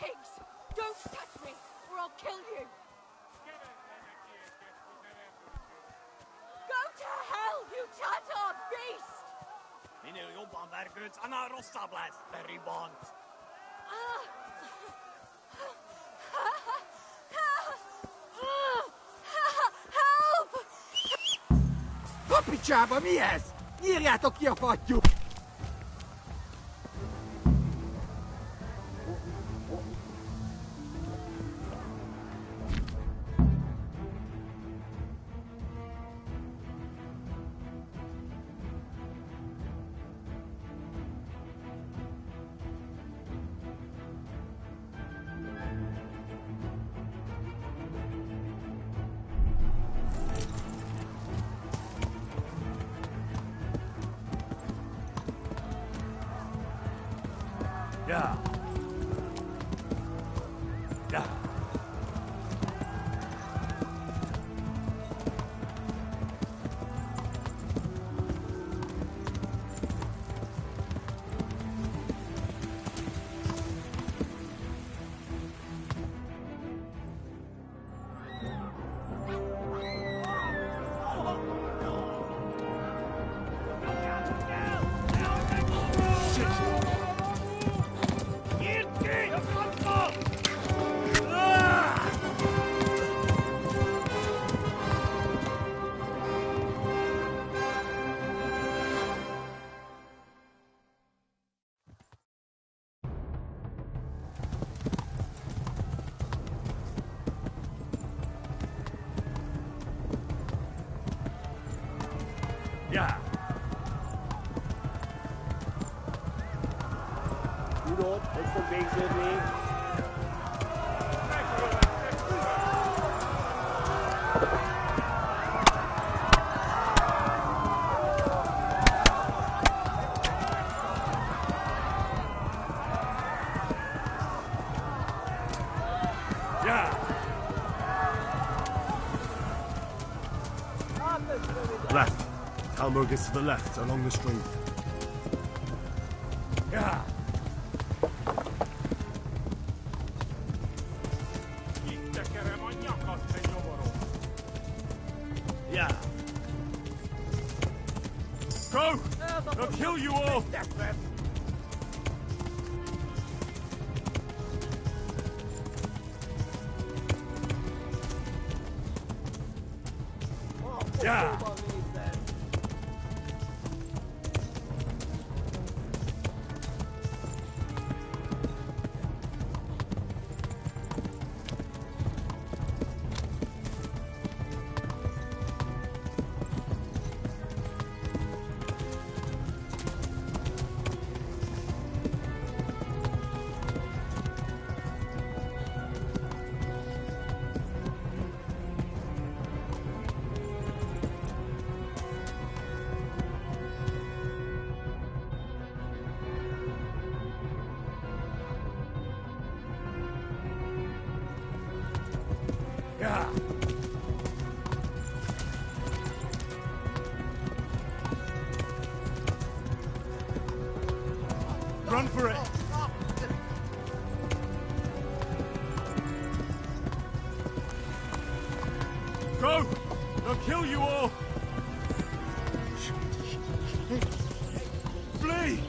pigs! Don't touch me, or I'll kill you! Go to hell, you Tatar beast! Minä jopa märkyt anna rossablas, veribond. Help! Kapicsába, mi ez? Nyírjátok ki a fattyú! Yeah. Yeah. Yeah. Rudolph, what's the big name? Yeah. Left. Talmud is to the left, along the stream. Yeah. Yeah. Go! They'll kill you all! Yeah. Yeah. Run for it. Go! They'll kill you all. Flee!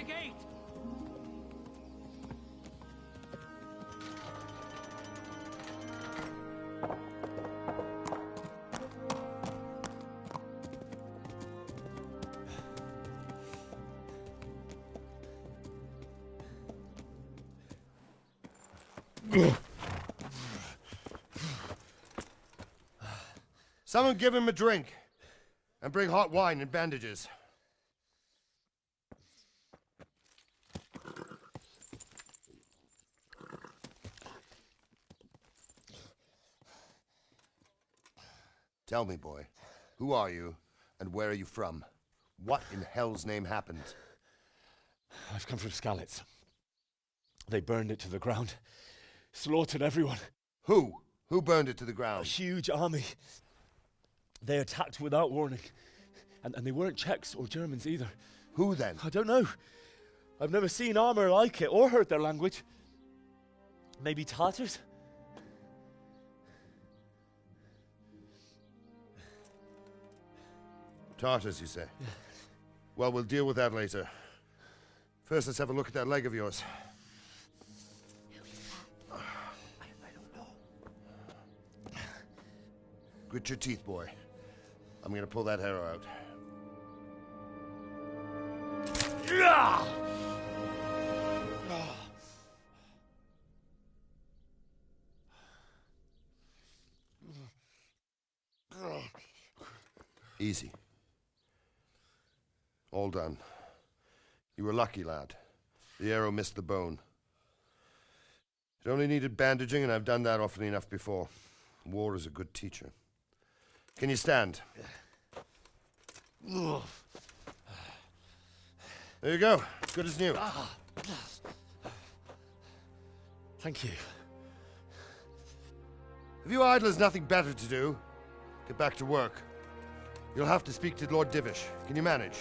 the gate! Someone give him a drink. And bring hot wine and bandages. Tell me, boy, who are you and where are you from? What in hell's name happened? I've come from Skalitz. They burned it to the ground. Slaughtered everyone. Who? Who burned it to the A ground? huge army. They attacked without warning. And they weren't Czechs or Germans either. Who then? I don't know. I've never seen armor like it or heard their language. Maybe Tatars? Tartars, you say? Yeah. Well, we'll deal with that later. First, let's have a look at that leg of yours. Who is that? I don't know. Grit your teeth, boy. I'm gonna pull that arrow out. Easy. All done. You were lucky, lad. The arrow missed the bone. It only needed bandaging, and I've done that often enough before. War is a good teacher. Can you stand? There you go. Good as new. Thank you. Have you idlers nothing better to do? Get back to work. You'll have to speak to Lord Divish. Can you manage?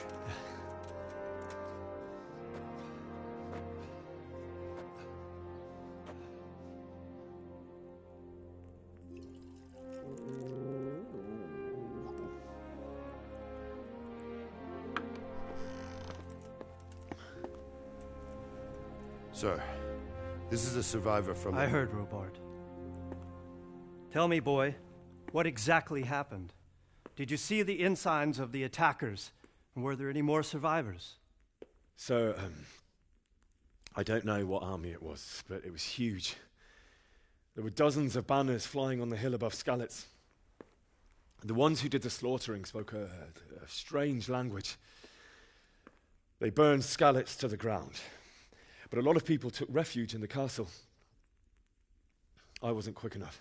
Sir, this is a survivor from... I heard, Robard. Tell me, boy, what exactly happened? Did you see the ensigns of the attackers? And were there any more survivors? So, I don't know what army it was, but it was huge. There were dozens of banners flying on the hill above Skalitz. The ones who did the slaughtering spoke a strange language. They burned Skalitz to the ground. But a lot of people took refuge in the castle. I wasn't quick enough.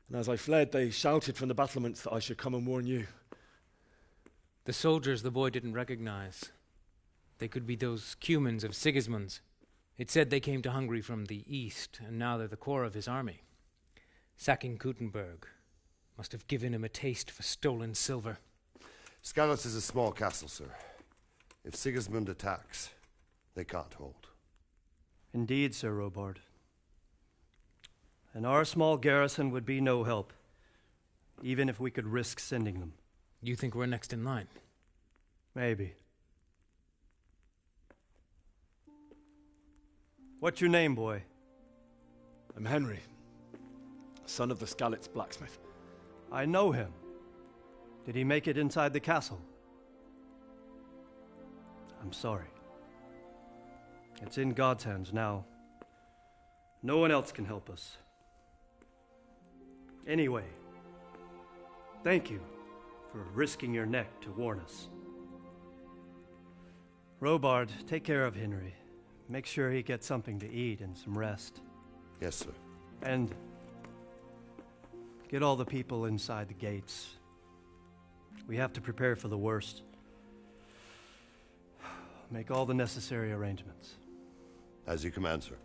And as I fled, they shouted from the battlements that I should come and warn you. The soldiers the boy didn't recognize. They could be those Cumans of Sigismund's. It said they came to Hungary from the east, and now they're the core of his army. Sacking Gutenberg must have given him a taste for stolen silver. Skalitz is a small castle, sir. If Sigismund attacks, they can't hold. Indeed, Sir Robard. And our small garrison would be no help, even if we could risk sending them. You think we're next in line? Maybe. What's your name, boy? I'm Henry, son of the Skalitz blacksmith. I know him. Did he make it inside the castle? I'm sorry. It's in God's hands now. No one else can help us. Anyway, thank you for risking your neck to warn us. Robard, take care of Henry. Make sure he gets something to eat and some rest. Yes, sir. And get all the people inside the gates. We have to prepare for the worst. Make all the necessary arrangements. As you command, sir.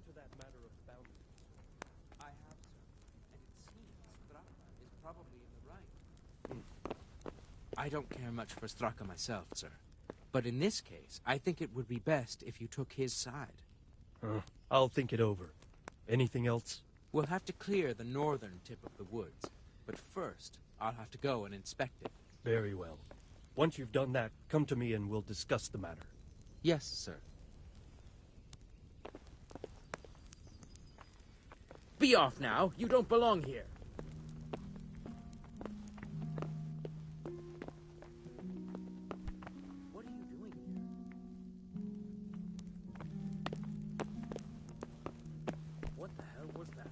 to that matter of bounty? I have, sir. And it seems Straka is probably in the right. I don't care much for Straka myself, sir. But in this case, I think it would be best if you took his side. I'll think it over. Anything else? We'll have to clear the northern tip of the woods. But first, I'll have to go and inspect it. Very well. Once you've done that, come to me and we'll discuss the matter. Yes, sir. Be off now. You don't belong here. What are you doing here? What the hell was that?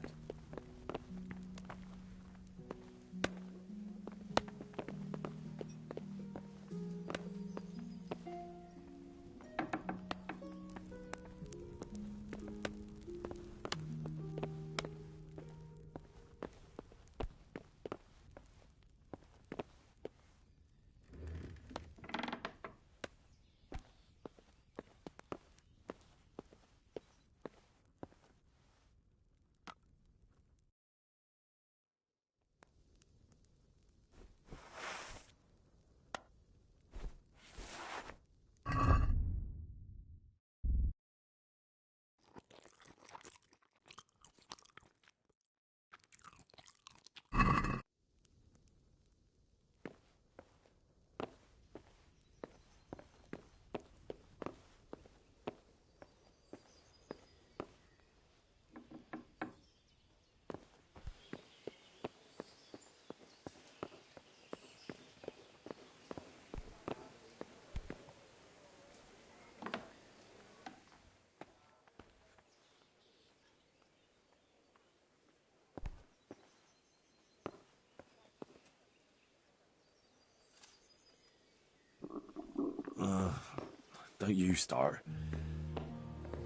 Don't you start.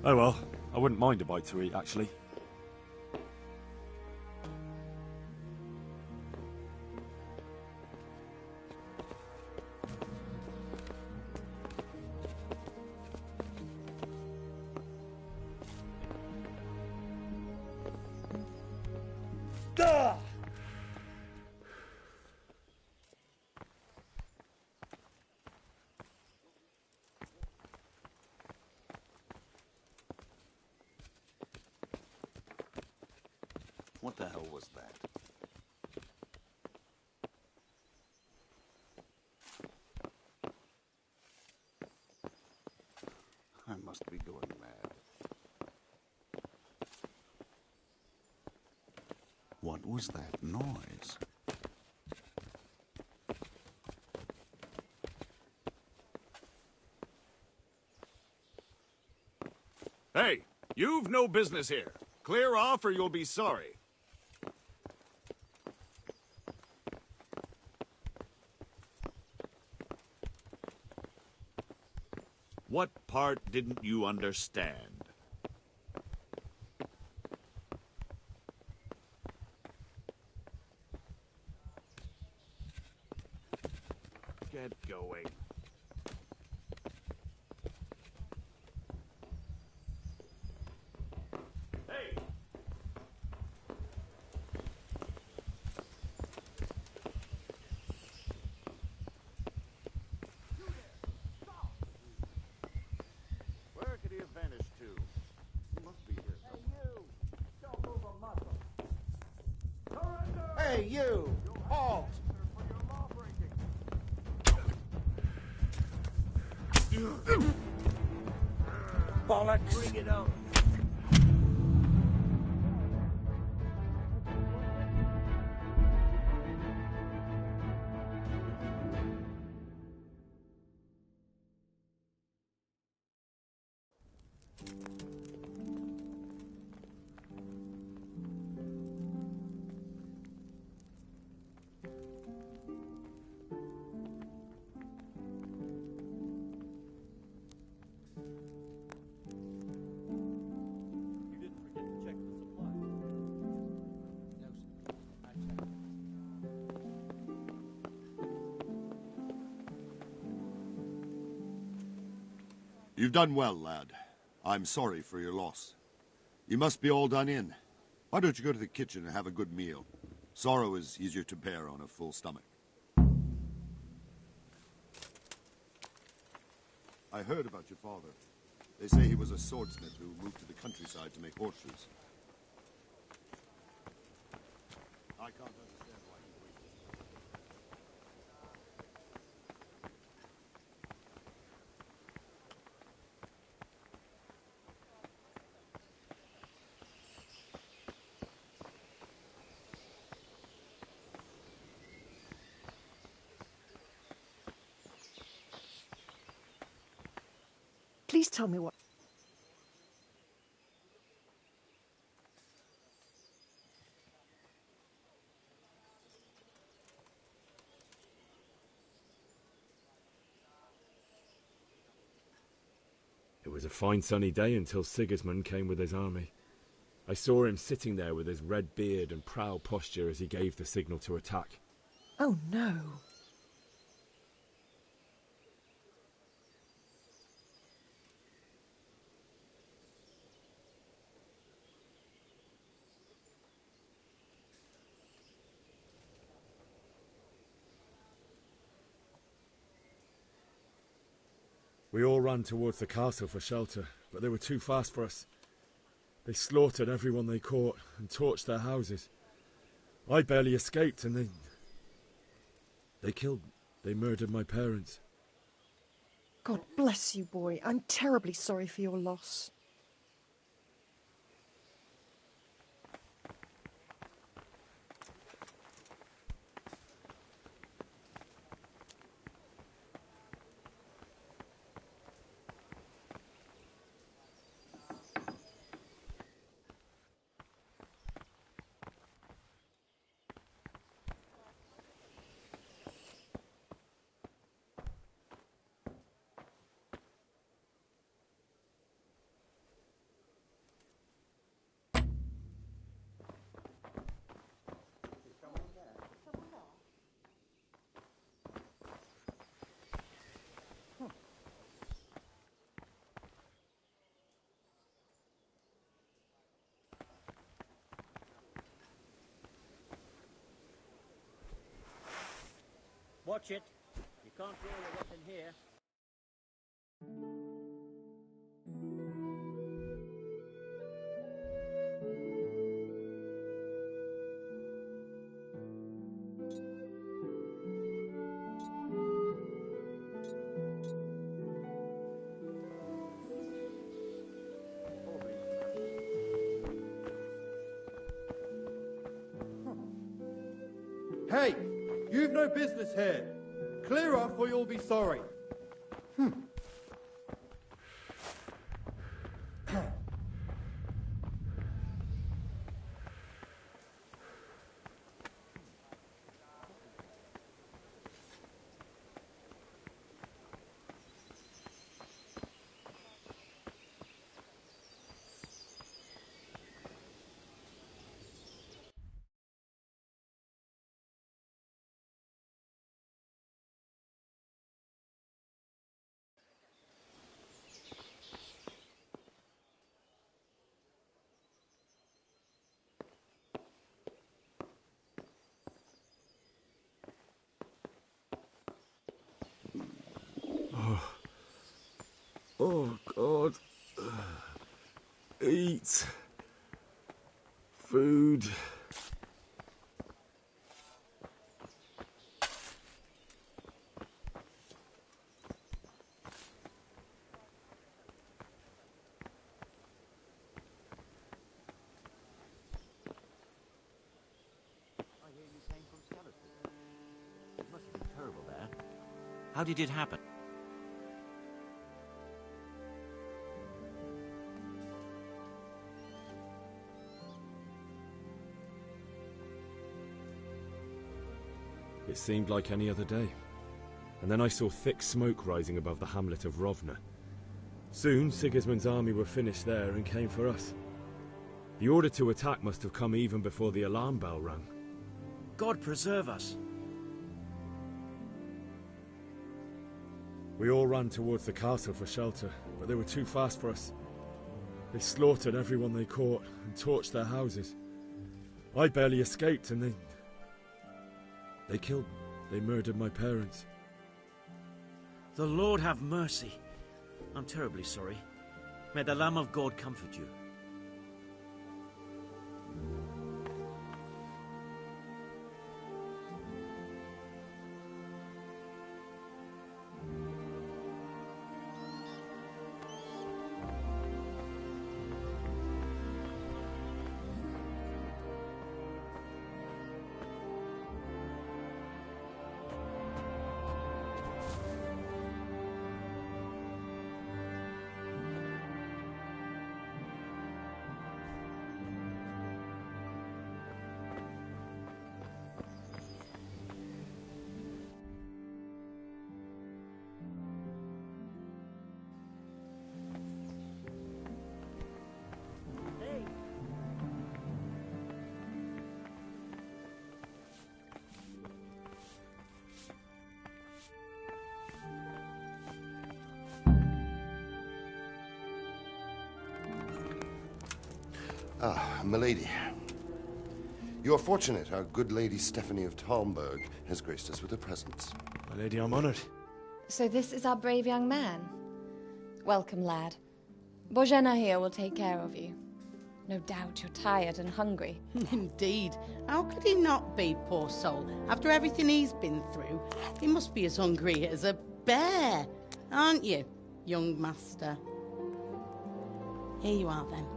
Oh well, I wouldn't mind a bite to eat, actually. What the hell was that? I must be going mad. What was that noise? Hey, you've no business here. Clear off or you'll be sorry. What part didn't you understand? Get going. Hey! Where could he have vanished to? He must be here somewhere. Don't move a muscle. Surrender! Hey, you! Halt! Bollocks! Bring it on. You didn't forget to check the supplies. No, sir. I checked. You've done well, lad. I'm sorry for your loss. You must be all done in. Why don't you go to the kitchen and have a good meal? Sorrow is easier to bear on a full stomach. I heard about your father. They say he was a swordsmith who moved to the countryside to make horseshoes. I can't understand why he waited. Please tell me what... It was a fine sunny day until Sigismund came with his army. I saw him sitting there with his red beard and proud posture as he gave the signal to attack. Oh, no. We all ran towards the castle for shelter, but they were too fast for us. They slaughtered everyone they caught and torched their houses. I barely escaped, and they murdered my parents. God bless you, boy. I'm terribly sorry for your loss. Watch it. You can't draw your weapon here. Hey! You've no business here. Clear off or you'll be sorry. Oh, God. Eat. Food. I hear you came from Skeleton. It must have been terrible there. How did it happen? It seemed like any other day. And then I saw thick smoke rising above the hamlet of Rovna. Soon, Sigismund's army were finished there and came for us. The order to attack must have come even before the alarm bell rang. God preserve us. We all ran towards the castle for shelter, but they were too fast for us. They slaughtered everyone they caught and torched their houses. I barely escaped and they killed me. They murdered my parents. The Lord have mercy. I'm terribly sorry. May the Lamb of God comfort you. Ah, milady. You are fortunate our good lady Stephanie of Talmberg has graced us with her presence. My lady, I'm honored. So this is our brave young man. Welcome, lad. Bojena here will take care of you. No doubt you're tired and hungry. Indeed. How could he not be, poor soul? After everything he's been through, he must be as hungry as a bear, aren't you, young master? Here you are, then.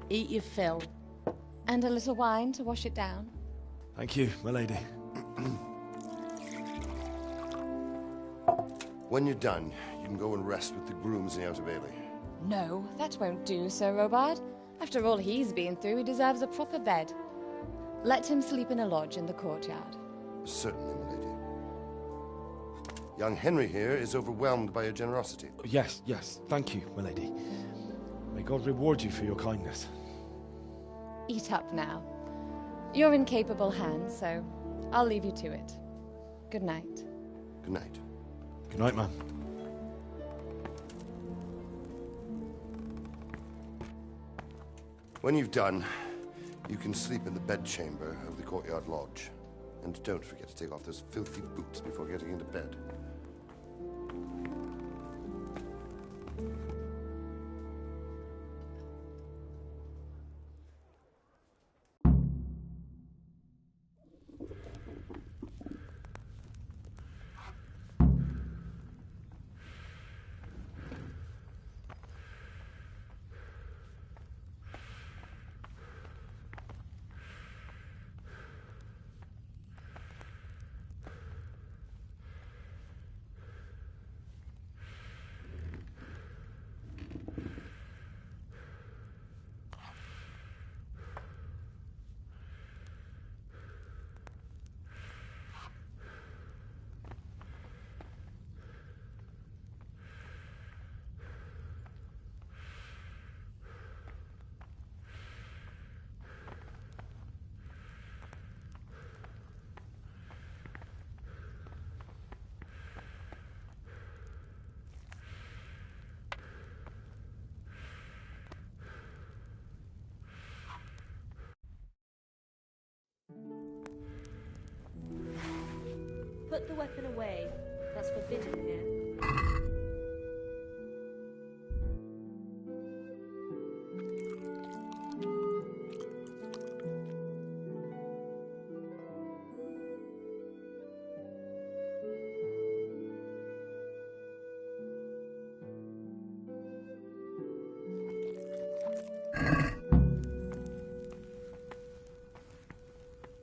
Eat your fill. And a little wine to wash it down. Thank you, my lady. When you're done, you can go and rest with the grooms in the Outer Bailey. No, that won't do, Sir Robard. After all he's been through, he deserves a proper bed. Let him sleep in a lodge in the courtyard. Certainly, my lady. Young Henry here is overwhelmed by your generosity. Yes, thank you, my lady. May God reward you for your kindness. Eat up now. You're in capable hands, so I'll leave you to it. Good night. Good night. Good night, ma'am. When you've done, you can sleep in the bedchamber of the courtyard lodge. And don't forget to take off those filthy boots before getting into bed. Put the weapon away. That's forbidden here.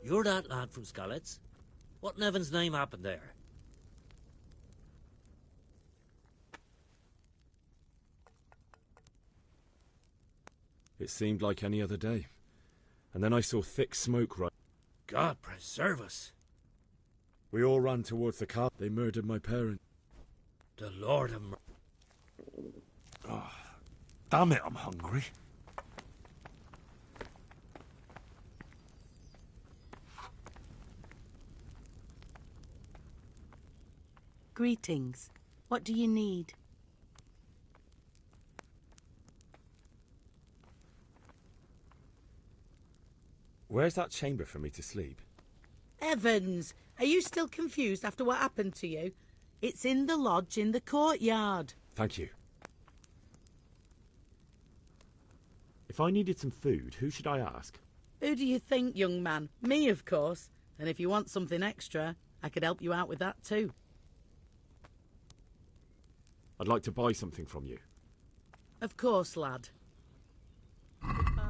You're that lad from Skalitz? What in heaven's name happened there? It seemed like any other day. And then I saw thick smoke rise. God preserve us. We all ran towards the car. They murdered my parents. The Lord of Oh, damn it, I'm hungry. Greetings. What do you need? Where's that chamber for me to sleep? Evans, are you still confused after what happened to you? It's in the lodge in the courtyard. Thank you. If I needed some food, who should I ask? Who do you think, young man? Me, of course. And if you want something extra, I could help you out with that too. I'd like to buy something from you. Of course, lad. Goodbye.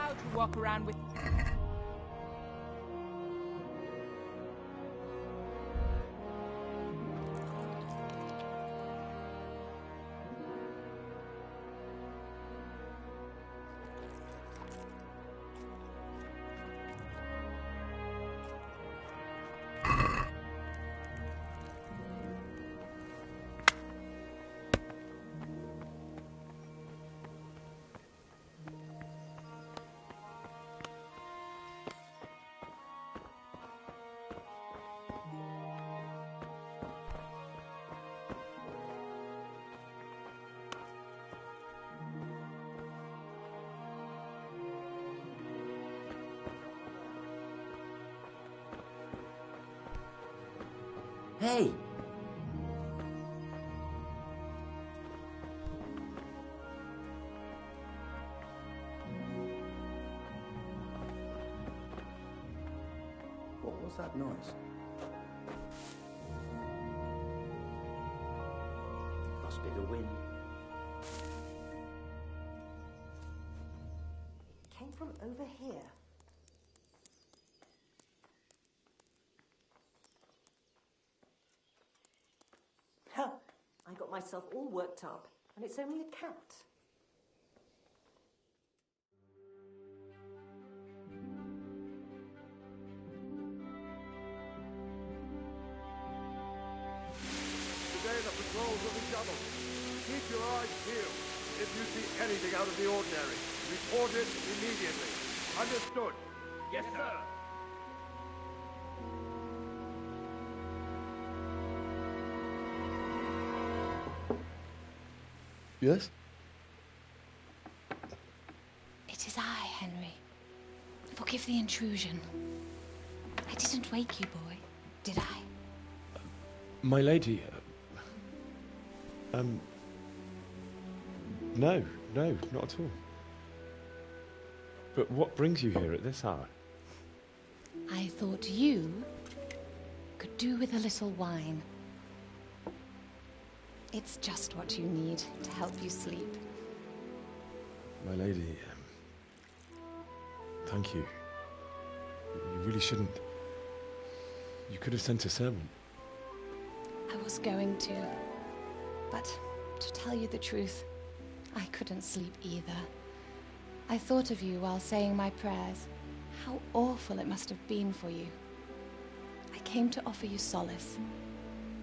To walk around with... Hey! What was that noise? Must be the wind. It came from over here. I got myself all worked up, and it's only a cat. Today the patrols will be doubled. Keep your eyes peeled. If you see anything out of the ordinary, report it immediately. Understood? Yes, sir. Yes? It is I, Henry. Forgive the intrusion. I didn't wake you, boy, did I? My lady... No, not at all. But what brings you here at this hour? I thought you could do with a little wine. It's just what you need to help you sleep. My lady, thank you. You really shouldn't. You could have sent a servant. I was going to, but to tell you the truth, I couldn't sleep either. I thought of you while saying my prayers. How awful it must have been for you. I came to offer you solace,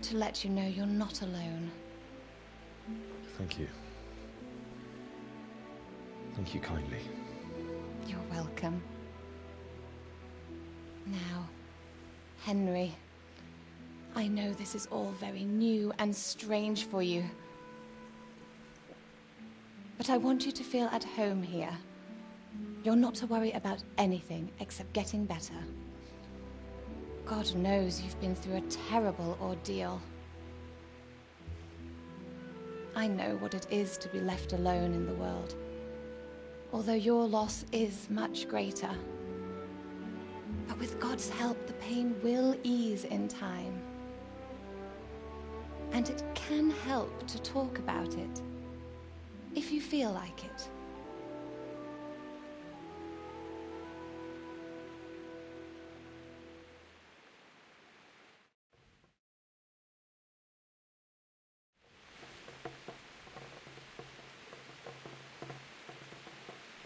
to let you know you're not alone. Thank you. Thank you kindly. You're welcome. Now, Henry, I know this is all very new and strange for you. But I want you to feel at home here. You're not to worry about anything except getting better. God knows you've been through a terrible ordeal. I know what it is to be left alone in the world, although your loss is much greater. But with God's help, the pain will ease in time. And it can help to talk about it. if you feel like it.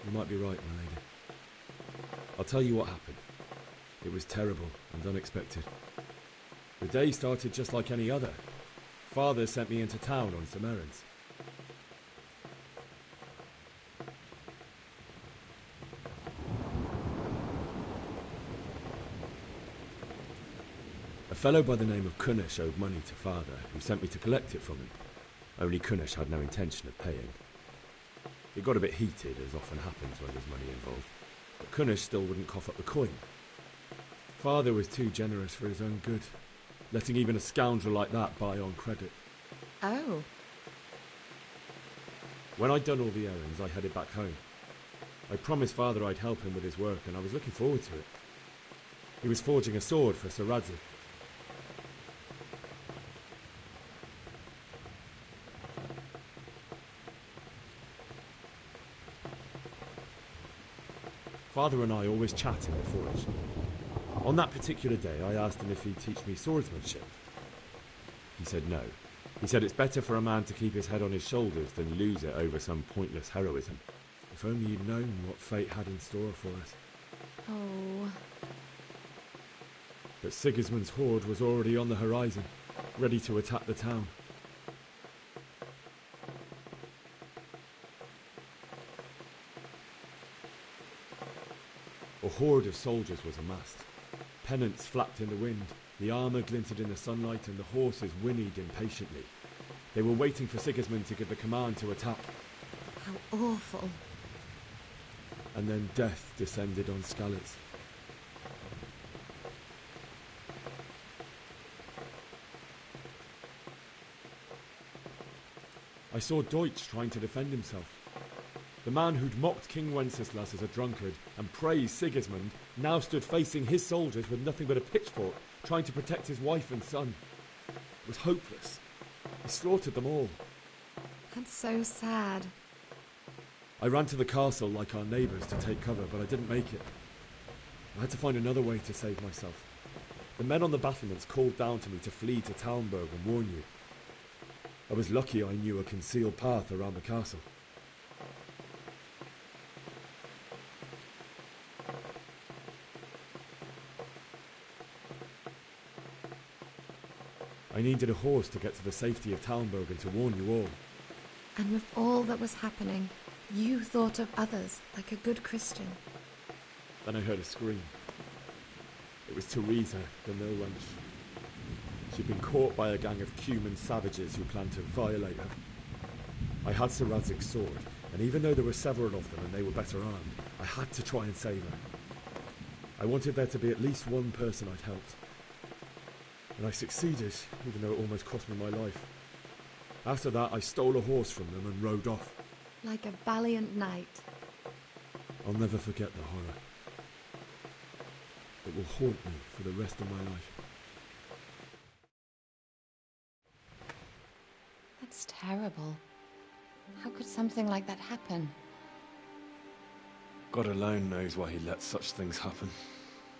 You might be right, my lady. I'll tell you what happened. It was terrible and unexpected. The day started just like any other. Father sent me into town on some errands. A fellow by the name of Kunnish owed money to Father, who sent me to collect it from him. Only Kunnish had no intention of paying. It got a bit heated, as often happens when there's money involved, but Kunnish still wouldn't cough up the coin. Father was too generous for his own good, letting even a scoundrel like that buy on credit. Oh. When I'd done all the errands, I headed back home. I promised Father I'd help him with his work, and I was looking forward to it. He was forging a sword for Sir Radzi. Father and I always chat in the forge. On that particular day, I asked him if he'd teach me swordsmanship. He said no. He said it's better for a man to keep his head on his shoulders than lose it over some pointless heroism. If only you'd known what fate had in store for us. Oh. But Sigismund's horde was already on the horizon, ready to attack the town. A horde of soldiers was amassed. Pennants flapped in the wind, the armour glinted in the sunlight, and the horses whinnied impatiently. They were waiting for Sigismund to give the command to attack. How awful. And then death descended on Skalitz. I saw Deutsch trying to defend himself. The man who'd mocked King Wenceslas as a drunkard and praised Sigismund now stood facing his soldiers with nothing but a pitchfork, trying to protect his wife and son. It was hopeless. He slaughtered them all. That's so sad. I ran to the castle like our neighbours to take cover, but I didn't make it. I had to find another way to save myself. The men on the battlements called down to me to flee to Talmberg and warn you. I was lucky I knew a concealed path around the castle. I needed a horse to get to the safety of Talmberg and to warn you all. And with all that was happening, you thought of others like a good Christian. Then I heard a scream. It was Teresa, the mill wench. She'd been caught by a gang of Cuman savages who planned to violate her. I had Sir Radzig's sword, and even though there were several of them and they were better armed, I had to try and save her. I wanted there to be at least one person I'd helped. And I succeeded, even though it almost cost me my life. After that, I stole a horse from them and rode off. Like a valiant knight. I'll never forget the horror. It will haunt me for the rest of my life. That's terrible. How could something like that happen? God alone knows why he lets such things happen.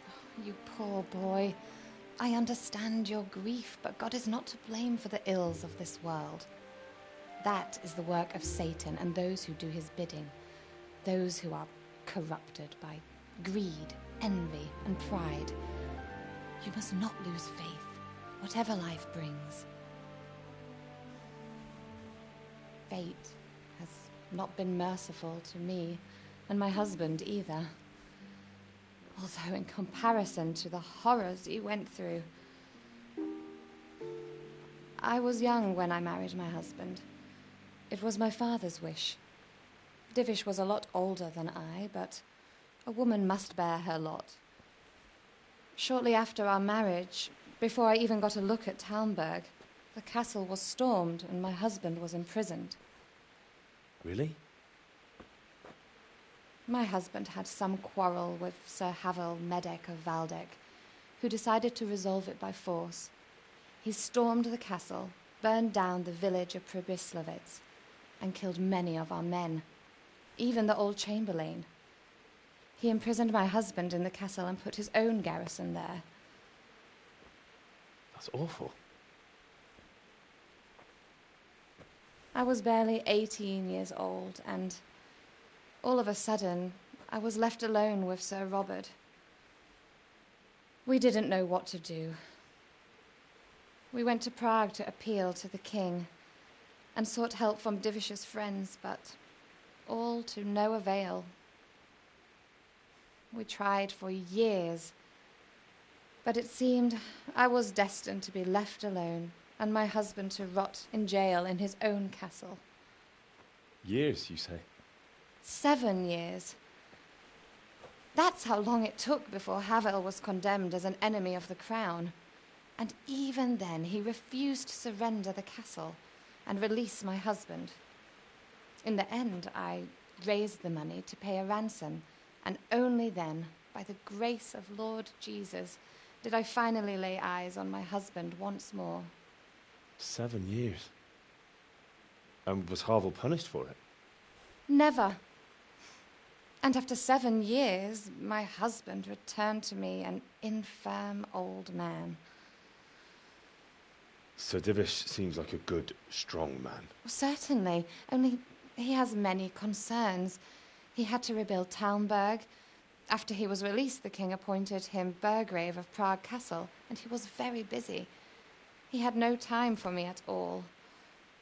Oh, you poor boy. I understand your grief, but God is not to blame for the ills of this world. That is the work of Satan and those who do his bidding. Those who are corrupted by greed, envy, and pride. You must not lose faith, whatever life brings. Fate has not been merciful to me, and my husband either. Although in comparison to the horrors he went through. I was young when I married my husband. It was my father's wish. Divish was a lot older than I, but a woman must bear her lot. Shortly after our marriage, before I even got a look at Talmberg, the castle was stormed and my husband was imprisoned. Really? My husband had some quarrel with Sir Havel Medek of Valdek, who decided to resolve it by force. He stormed the castle, burned down the village of Pribyslavitz. and killed many of our men, even the old chamberlain. He imprisoned my husband in the castle and put his own garrison there. That's awful. I was barely 18 years old, and all of a sudden, I was left alone with Sir Robert. We didn't know what to do. We went to Prague to appeal to the king and sought help from Divish's friends, but all to no avail. We tried for years, but it seemed I was destined to be left alone and my husband to rot in jail in his own castle. Years, you say? 7 years. That's how long it took before Havel was condemned as an enemy of the crown. And even then, he refused to surrender the castle and release my husband. In the end, I raised the money to pay a ransom, and only then, by the grace of Lord Jesus, did I finally lay eyes on my husband once more. 7 years. And was Havel punished for it? Never. And after 7 years, my husband returned to me an infirm old man. Sir Divish seems like a good, strong man. Certainly, only he has many concerns. He had to rebuild Talmberg. After he was released, the king appointed him Burgrave of Prague Castle, and he was very busy. He had no time for me at all.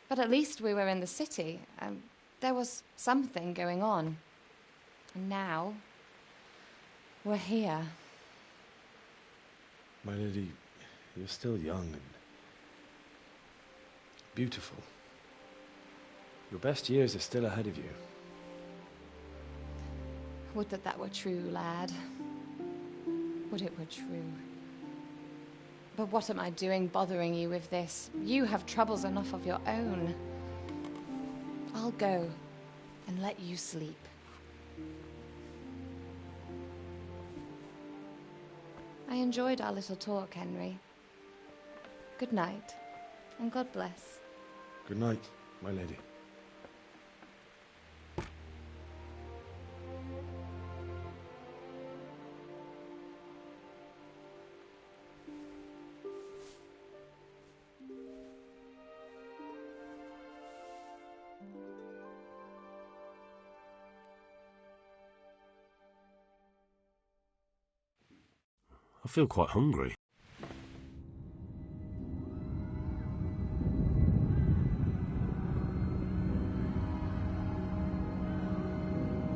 But at least we were in the city, and there was something going on. And now, we're here. My lady, you're still young and beautiful. Your best years are still ahead of you. Would that that were true, lad. Would it were true. But what am I doing bothering you with this? You have troubles enough of your own. I'll go and let you sleep. I enjoyed our little talk, Henry. Good night, and God bless. Good night, my lady. I feel quite hungry.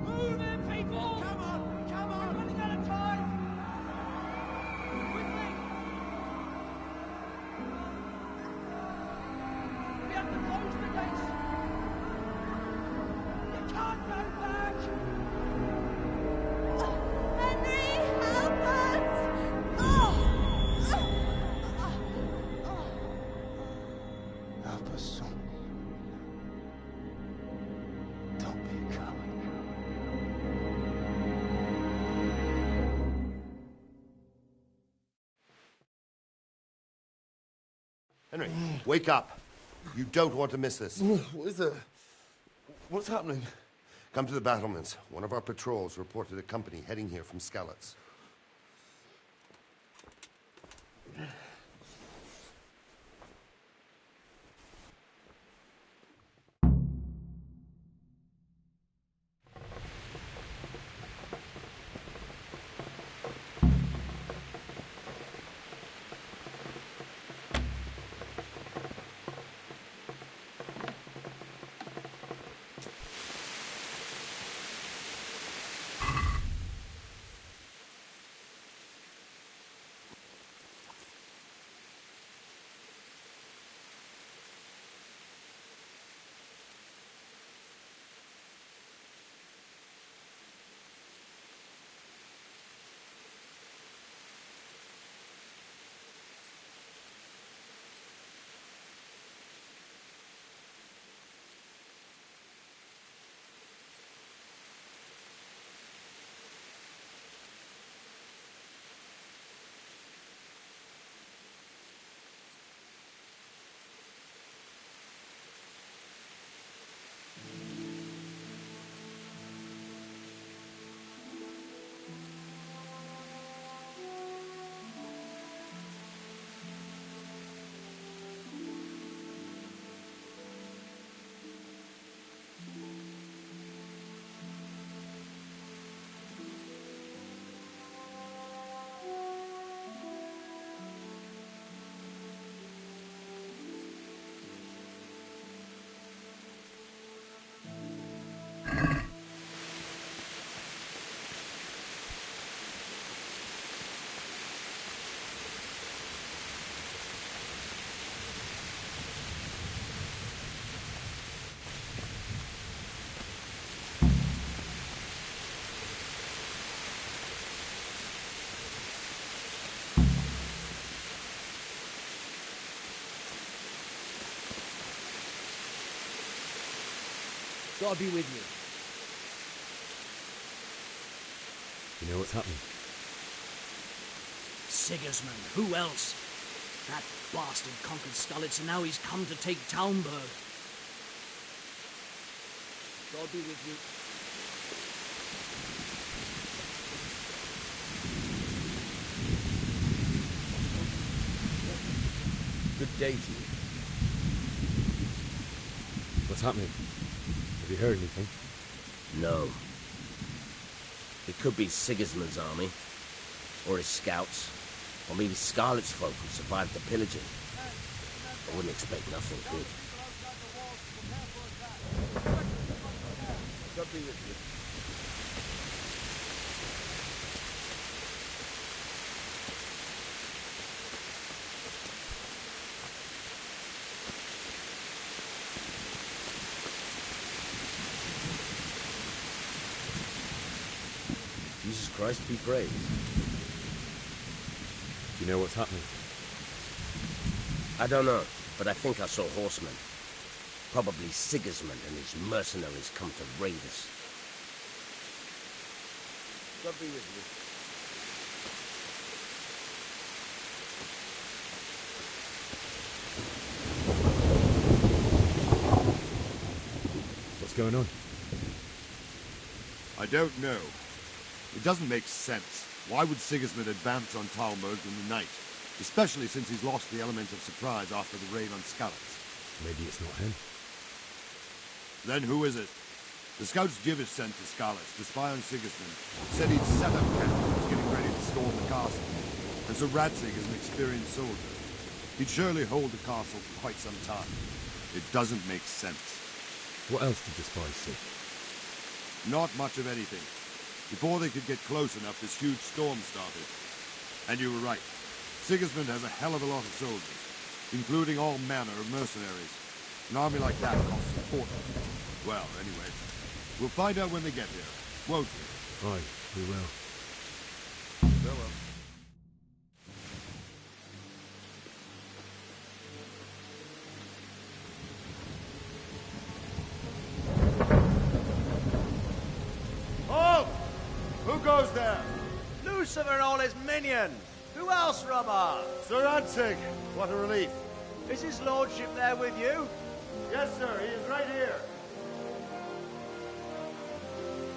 Move it, people! Come on! Come on! We're running out of time! Quickly! We have to close the gates! You can't go back! Henry, help us! Help us, son. Don't be a coward. Henry, wake up. You don't want to miss this. What is it? What's happening? Come to the battlements. One of our patrols reported a company heading here from Skalitz. God be with You know what's happening? you. Sigismund, who else? That bastard conquered Skalitz, and now he's come to take Talmberg. God be with you. Good day to you. What's happening? Have you heard anything? No. It could be Sigismund's army, or his scouts, or maybe Scarlet's folk who survived the pillaging. I wouldn't expect nothing good. God be with you. Jesus Christ be praised. Do you know what's happening? I don't know, but I think I saw horsemen. Probably Sigismund and his mercenaries come to raid us. God be with you. What's going on? I don't know. It doesn't make sense. Why would Sigismund advance on Talmberg in the night? Especially since he's lost the element of surprise after the raid on Skalitz. Maybe it's not him. Then who is it? The scouts Jivish sent to Skalitz to spy on Sigismund said he'd set up camp and was getting ready to storm the castle. And so Radzig is an experienced soldier. He'd surely hold the castle for quite some time. It doesn't make sense. What else did the spies see? Not much of anything. Before they could get close enough, this huge storm started. And you were right. Sigismund has a hell of a lot of soldiers, including all manner of mercenaries. An army like that costs a fortune. Well, anyway, we'll find out when they get here, won't we? Aye, we will. Farewell. Halt! Who goes there? Lucifer and all his minions. Who else, Robert? Sir Radzig. What a relief. Is his lordship there with you? Yes, sir. He is right here.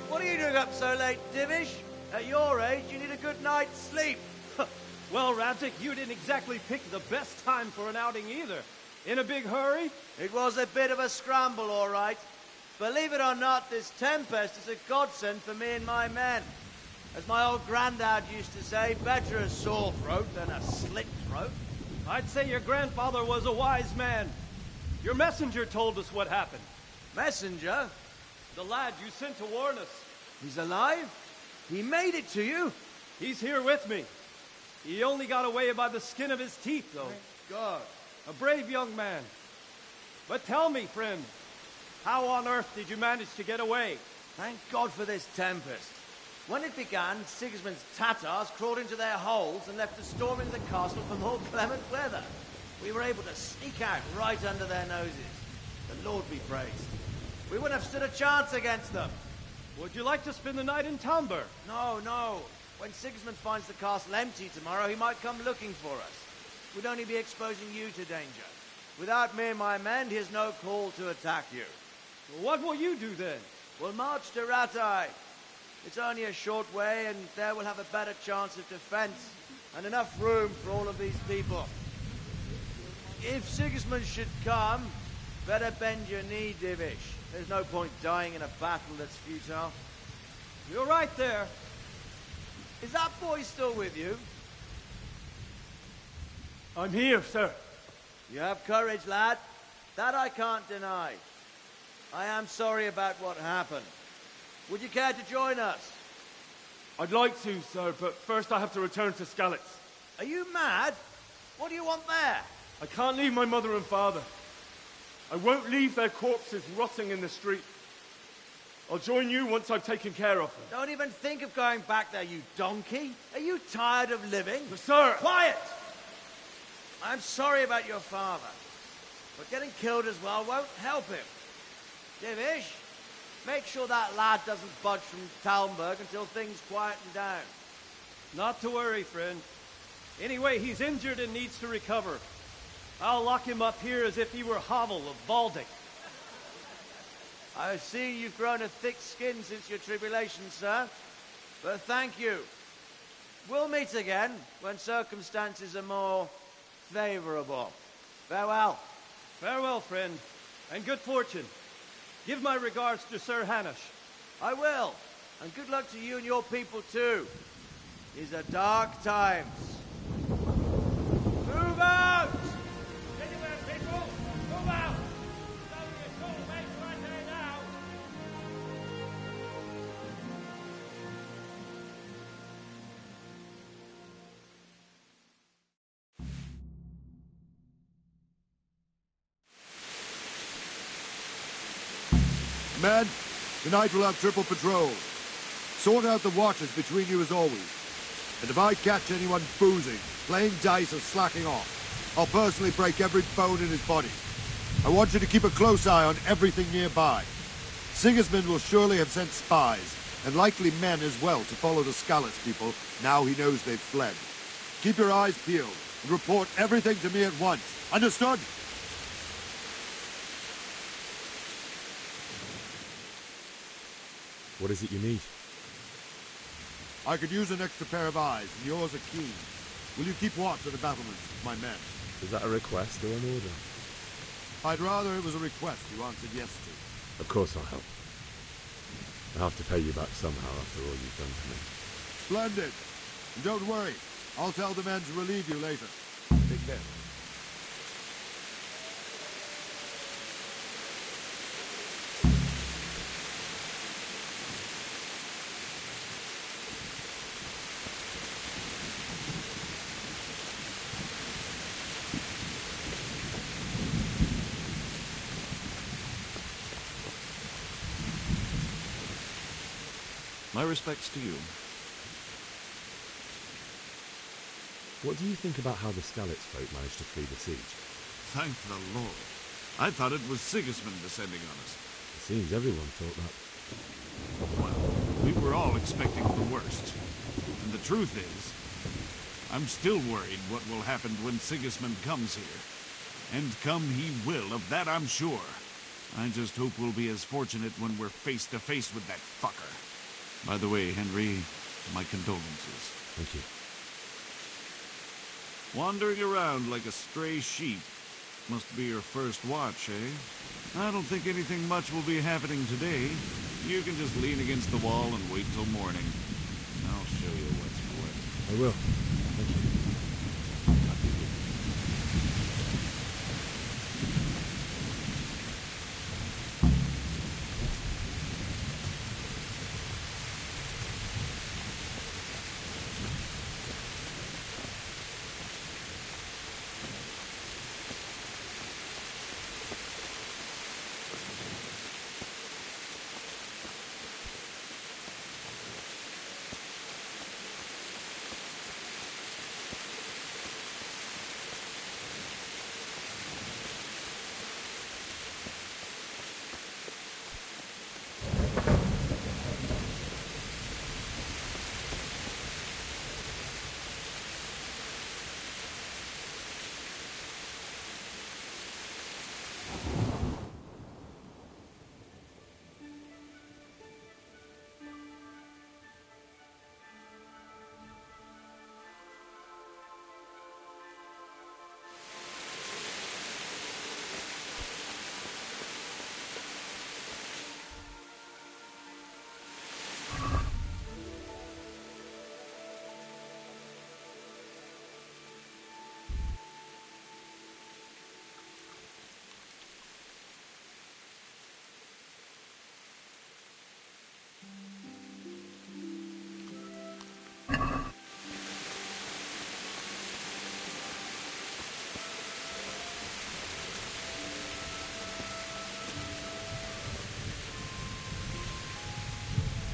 What are you doing up so late, Divish? At your age, you need a good night's sleep. Well, Radzig, you didn't exactly pick the best time for an outing either. In a big hurry? It was a bit of a scramble, all right. Believe it or not, this tempest is a godsend for me and my men. As my old granddad used to say, better a sore throat than a slit throat. I'd say your grandfather was a wise man. Your messenger told us what happened. Messenger? The lad you sent to warn us. He's alive? He made it to you? He's here with me. He only got away by the skin of his teeth, though. Thank God. A brave young man. But tell me, friend, how on earth did you manage to get away? Thank God for this tempest. When it began, Sigismund's Tatars crawled into their holes and left us storming the castle for more clement weather. We were able to sneak out right under their noses. The Lord be praised. We wouldn't have stood a chance against them. Would you like to spend the night in Talmberg? No, no. When Sigismund finds the castle empty tomorrow, he might come looking for us. We'd only be exposing you to danger. Without me and my men, he has no call to attack you. Well, what will you do then? We'll march to Ratai. It's only a short way, and there we'll have a better chance of defense, and enough room for all of these people. If Sigismund should come, better bend your knee, Divish. There's no point dying in a battle that's futile. You're right there. Is that boy still with you? I'm here, sir. You have courage, lad. That I can't deny. I am sorry about what happened. Would you care to join us? I'd like to, sir, but first I have to return to Skalitz. Are you mad? What do you want there? I can't leave my mother and father. I won't leave their corpses rotting in the street. I'll join you once I've taken care of them. Don't even think of going back there, you donkey. Are you tired of living? But sir! Quiet! I'm sorry about your father, but getting killed as well won't help him. Divish, Make sure that lad doesn't budge from Talmberg until things quieten down. Not to worry, friend. Anyway, he's injured and needs to recover. I'll lock him up here as if he were Havel of Baldic. I see you've grown a thick skin since your tribulation, sir. But thank you. We'll meet again when circumstances are more favorable. Farewell. Farewell, friend, and good fortune. Give my regards to Sir Hanush. I will. And good luck to you and your people, too. These are dark times. Move out! Anywhere, people! Move out! It's only a short way to right there now. Men, tonight we'll have triple patrol. Sort out the watches between you as always. And if I catch anyone boozing, playing dice or slacking off, I'll personally break every bone in his body. I want you to keep a close eye on everything nearby. Sigismund will surely have sent spies, and likely men as well, to follow the Skalitz people now he knows they've fled. Keep your eyes peeled, and report everything to me at once. Understood? What is it you need? I could use an extra pair of eyes, and yours are keen. Will you keep watch at the battlements with my men? Is that a request or an order? I'd rather it was a request you answered yes to. Of course I'll help. I'll have to pay you back somehow after all you've done for me. Splendid. And don't worry, I'll tell the men to relieve you later. Take care. My respects to you. What do you think about how the Skalitz folk managed to flee the siege? Thank the Lord. I thought it was Sigismund descending on us. It seems everyone thought that. Well, we were all expecting the worst. And the truth is, I'm still worried what will happen when Sigismund comes here. And come he will, of that I'm sure. I just hope we'll be as fortunate when we're face to face with that fucker. By the way, Henry, my condolences. Thank you. Wandering around like a stray sheep. Must be your first watch, eh? I don't think anything much will be happening today. You can just lean against the wall and wait till morning. I'll show you what's what. I will. Thank you.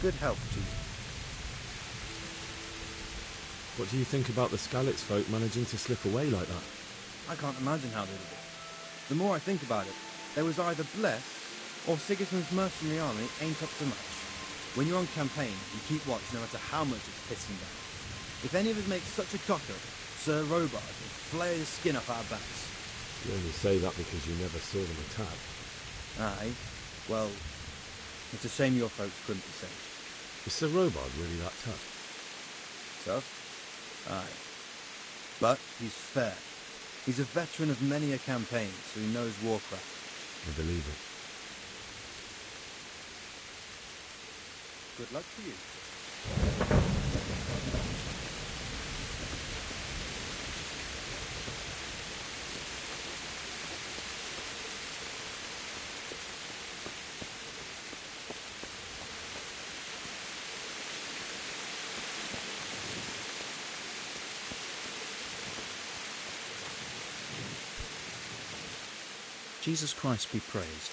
Good health to you. What do you think about the Skalitz folk managing to slip away like that? I can't imagine how they did it. The more I think about it, they was either blessed or Sigismund's mercenary army ain't up to much. When you're on campaign, you keep watch no matter how much it's pissing down. If any of us make such a cock-up, Sir Robard will flay the skin off our backs. You only say that because you never saw them attack. Aye. Well, it's a shame your folks couldn't be saved. Is Sir Robard really that tough? Tough? Aye. But he's fair. He's a veteran of many a campaign, so he knows warcraft. I believe it. Good luck to you. Jesus Christ be praised.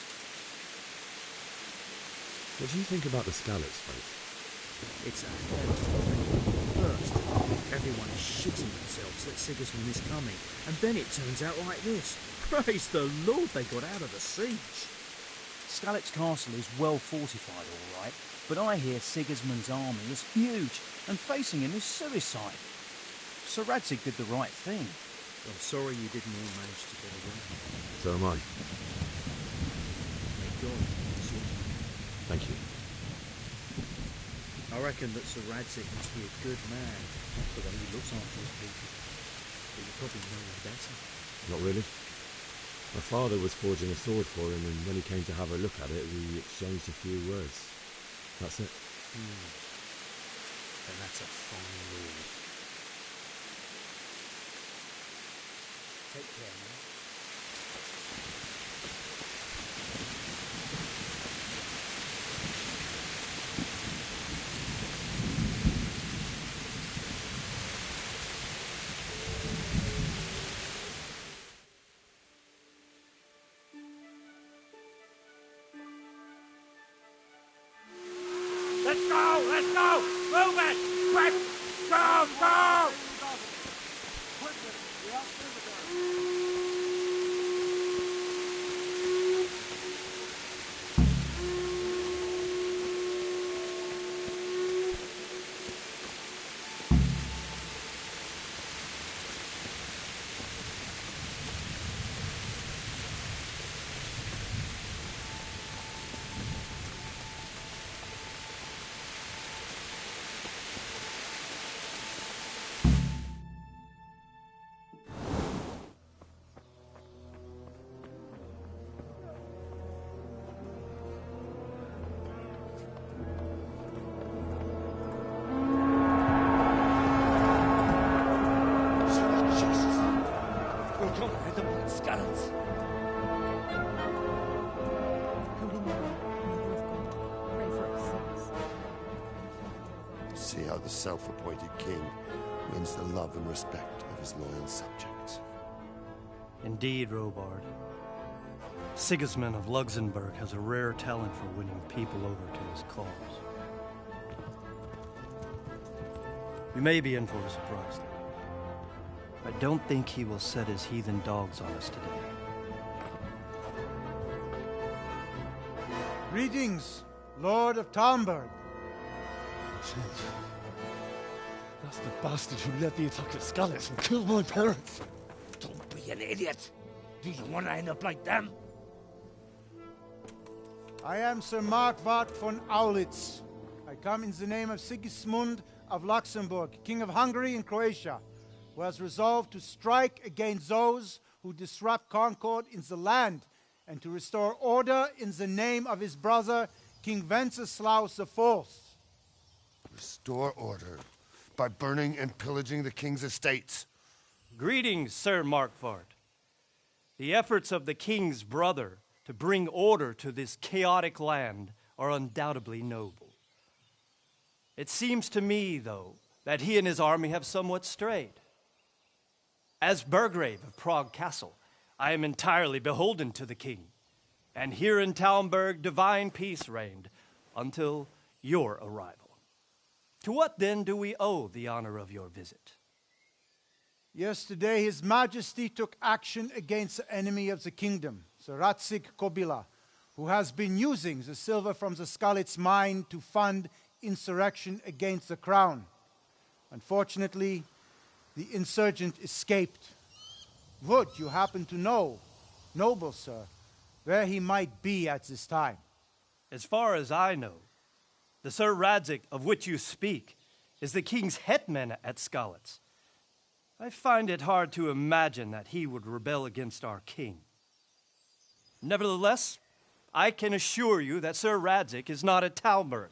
What do you think about the Skalitz fight? It's a hell of a thing. First, everyone is shitting themselves that Sigismund is coming, and then it turns out like this. Praise the Lord they got out of the siege. Skalitz Castle is well fortified, all right, but I hear Sigismund's army is huge, and facing him is suicide. Sir Radzig did the right thing. I'm sorry you didn't all manage to get away. So am I. May God bless you. Thank you. I reckon that Sir Radzig must be a good man, the way he looks after his people. But you probably know him better. Not really. My father was forging a sword for him, and when he came to have a look at it, we exchanged a few words. That's it. And that's a fine lord. Take care, man. Let's go! Let's go! Move it! Quick! Go! Go! See how the self-appointed king wins the love and respect of his loyal subjects. Indeed, Robard. Sigismund of Luxembourg has a rare talent for winning people over to his cause. We may be in for a surprise, though. I don't think he will set his heathen dogs on us today. Greetings, Lord of Talmberg. That's the bastard who led the attack at Skalitz and killed my parents. Don't be an idiot. Do you want to end up like them? I am Sir Markwart von Aulitz. I come in the name of Sigismund of Luxembourg, King of Hungary and Croatia, who has resolved to strike against those who disrupt concord in the land and to restore order in the name of his brother, King Wenceslaus IV. Restore order by burning and pillaging the king's estates. Greetings, Sir Markwart. The efforts of the king's brother to bring order to this chaotic land are undoubtedly noble. It seems to me, though, that he and his army have somewhat strayed. As Burgrave of Prague Castle, I am entirely beholden to the king, and here in Talmberg divine peace reigned until your arrival. To what then do we owe the honor of your visit? Yesterday, His Majesty took action against the enemy of the kingdom, Sir Radzig Kobyla, who has been using the silver from the Skalitz mine to fund insurrection against the crown. Unfortunately, the insurgent escaped. Would you happen to know, noble sir, where he might be at this time? As far as I know, the Sir Radzik of which you speak is the king's hetman at Skalitz. I find it hard to imagine that he would rebel against our king. Nevertheless, I can assure you that Sir Radzik is not at Talmberg.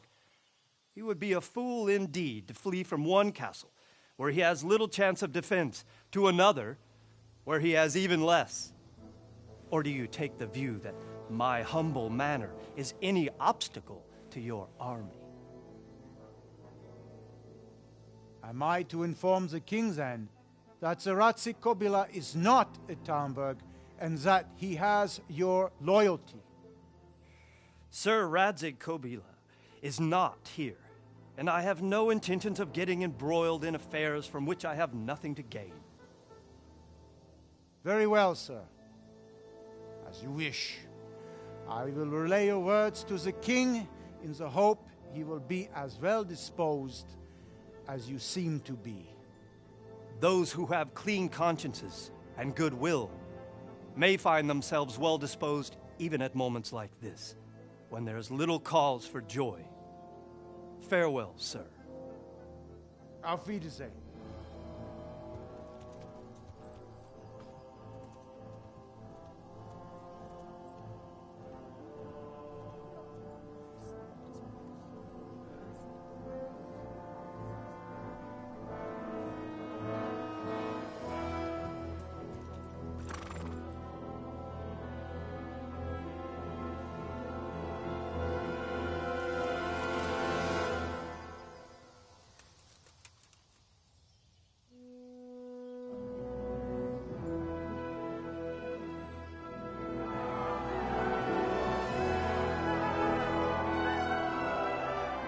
He would be a fool indeed to flee from one castle, where he has little chance of defense, to another, where he has even less. Or do you take the view that my humble manner is any obstacle to your army? Am I to inform the king, then, that Sir Radzik Kobila is not at Talmberg, and that he has your loyalty? Sir Radzik Kobila is not here, and I have no intentions of getting embroiled in affairs from which I have nothing to gain. Very well, sir. As you wish. I will relay your words to the king in the hope he will be as well disposed as you seem to be. Those who have clean consciences and goodwill may find themselves well disposed even at moments like this, when there is little cause for joy. Farewell, sir. Auf Wiedersehen.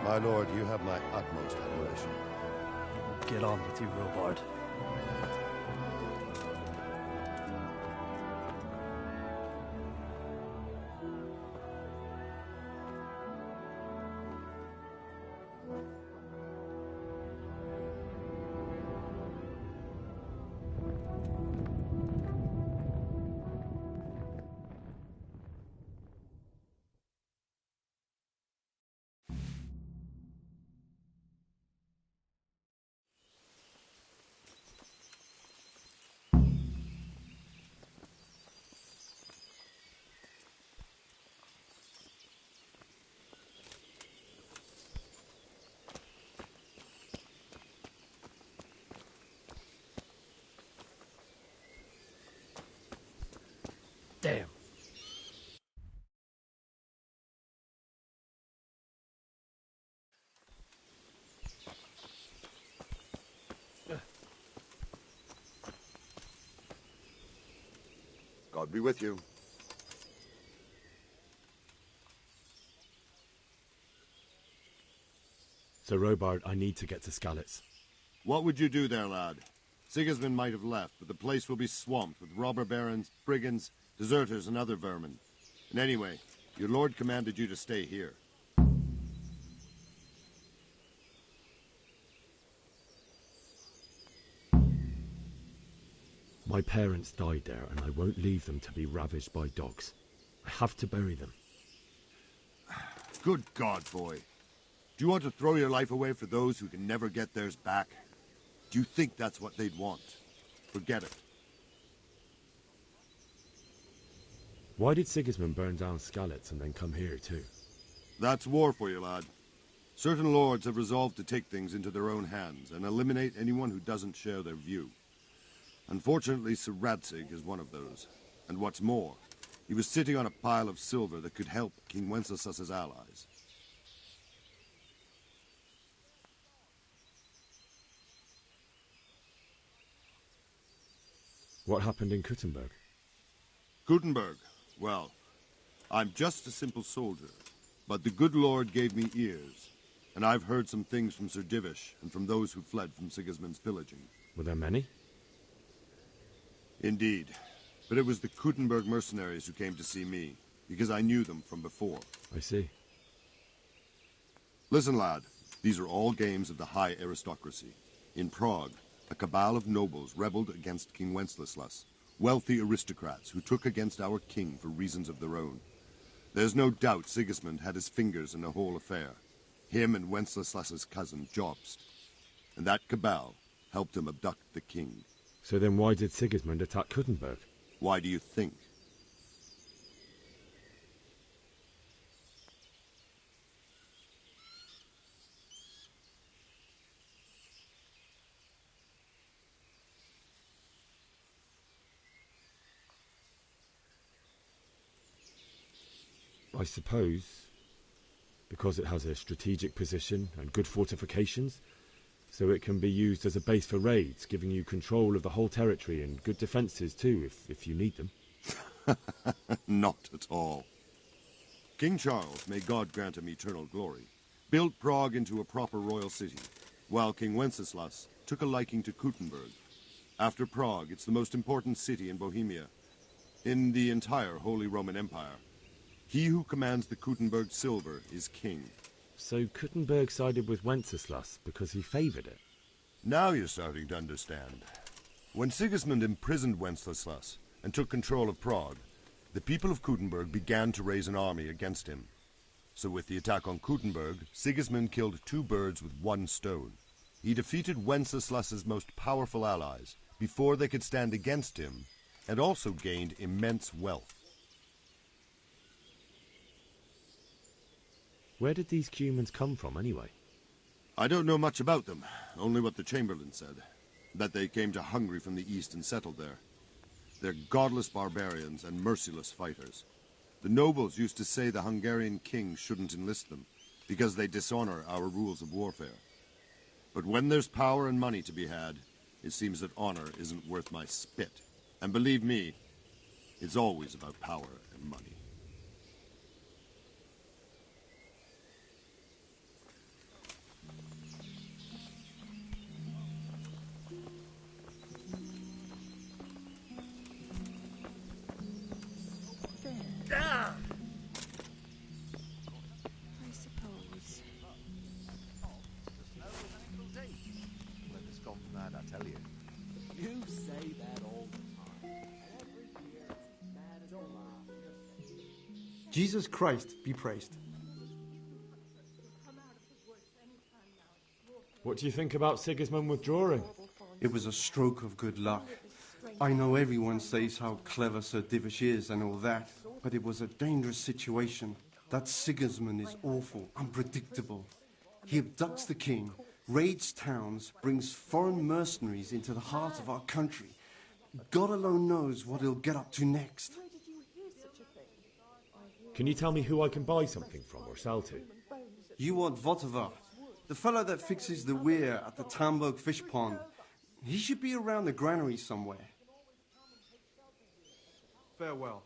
My lord, you have my utmost admiration. Get on with you, Robard. Damn. God be with you. Sir Robard, I need to get to Skalitz. What would you do there, lad? Sigismund might have left, but the place will be swamped with robber barons, brigands, deserters, and other vermin. And anyway, your lord commanded you to stay here. My parents died there, and I won't leave them to be ravaged by dogs. I have to bury them. Good God, boy. Do you want to throw your life away for those who can never get theirs back? Do you think that's what they'd want? Forget it. Why did Sigismund burn down Skalitz and then come here too? That's war for you, lad. Certain lords have resolved to take things into their own hands and eliminate anyone who doesn't share their view. Unfortunately, Sir Radzik is one of those. And what's more, he was sitting on a pile of silver that could help King Wenceslas's allies. What happened in Kuttenberg? Kuttenberg? Well, I'm just a simple soldier, but the good Lord gave me ears, and I've heard some things from Sir Divish and from those who fled from Sigismund's pillaging. Were there many? Indeed, but it was the Kuttenberg mercenaries who came to see me. because I knew them from before. I see. Listen, lad. These are all games of the high aristocracy. In Prague, a cabal of nobles rebelled against King Wenceslas, wealthy aristocrats who took against our king for reasons of their own. There's no doubt Sigismund had his fingers in the whole affair. Him and Wenceslas's cousin, Jobst. And that cabal helped him abduct the king. So then why did Sigismund attack Kuttenberg? Why do you think? I suppose because it has a strategic position and good fortifications, so it can be used as a base for raids, giving you control of the whole territory and good defences too, if you need them. Not at all. King Charles, may God grant him eternal glory, built Prague into a proper royal city, while King Wenceslas took a liking to Kuttenberg. After Prague, it's the most important city in Bohemia, in the entire Holy Roman Empire. He who commands the Kuttenberg silver is king. So Kuttenberg sided with Wenceslas because he favoured it? Now you're starting to understand. When Sigismund imprisoned Wenceslas and took control of Prague, the people of Kuttenberg began to raise an army against him. So with the attack on Kuttenberg, Sigismund killed 2 birds with 1 stone. He defeated Wenceslas's most powerful allies before they could stand against him, and also gained immense wealth. Where did these Cumans come from, anyway? I don't know much about them, only what the Chamberlain said. That they came to Hungary from the east and settled there. They're godless barbarians and merciless fighters. The nobles used to say the Hungarian king shouldn't enlist them, because they dishonor our rules of warfare. But when there's power and money to be had, it seems that honor isn't worth my spit. And believe me, it's always about power and money. I suppose. Weather's gone mad, I tell you. You say that all the time. And every year it's as mad as the Jesus Christ be praised. What do you think about Sigismund withdrawing? It was a stroke of good luck. I know everyone says how clever Sir Divish is and all that, but it was a dangerous situation. That Sigismund is awful, unpredictable. He abducts the king, raids towns, brings foreign mercenaries into the heart of our country. God alone knows what he'll get up to next. Can you tell me who I can buy something from or sell to? You want Votova, the fellow that fixes the weir at the Tamburg fish pond. He should be around the granary somewhere. Farewell.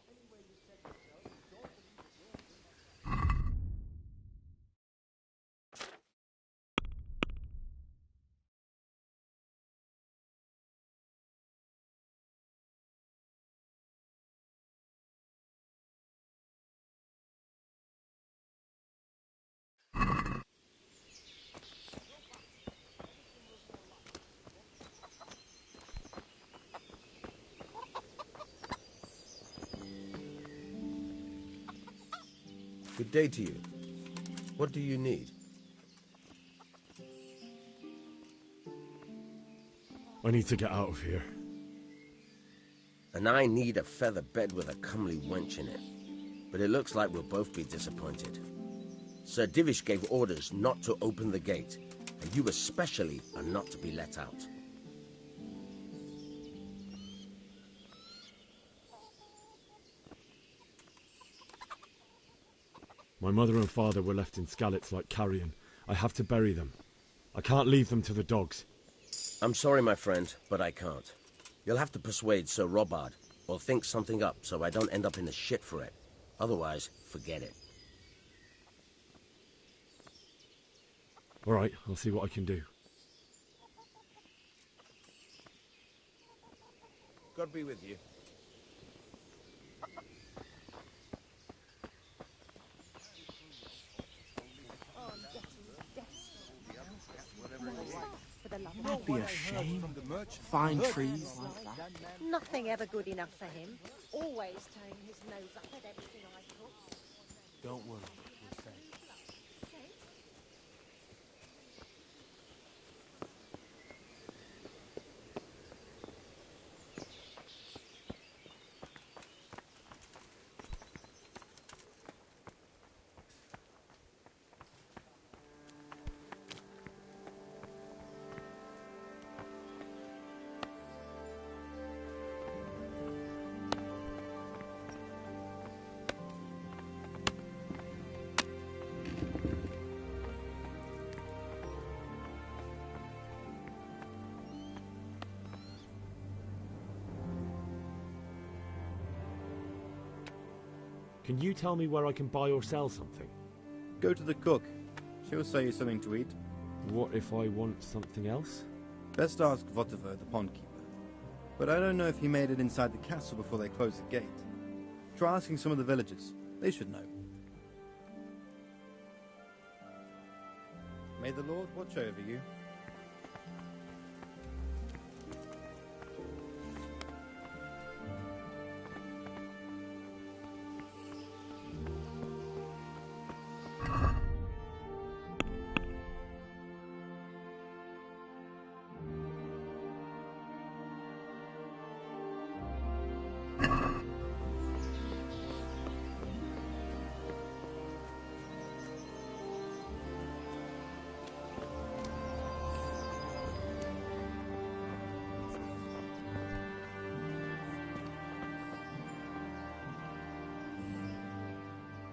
Good day to you. What do you need? I need to get out of here. And I need a feather bed with a comely wench in it. But it looks like we'll both be disappointed. Sir Divish gave orders not to open the gate, and you especially are not to be let out. My mother and father were left in Skalitz like carrion. I have to bury them. I can't leave them to the dogs. I'm sorry, my friend, but I can't. You'll have to persuade Sir Robard, or think something up so I don't end up in the shit for it. Otherwise, forget it. All right, I'll see what I can do. God be with you. It'd be a shame. Fine trees like that. Nothing ever good enough for him. Always turning his nose up at everything I cook. Don't worry, we're safe. Can you tell me where I can buy or sell something? Go to the cook. She'll sell you something to eat. What if I want something else? Best ask Votiver, the pond keeper. But I don't know if he made it inside the castle before they closed the gate. Try asking some of the villagers. They should know. May the Lord watch over you.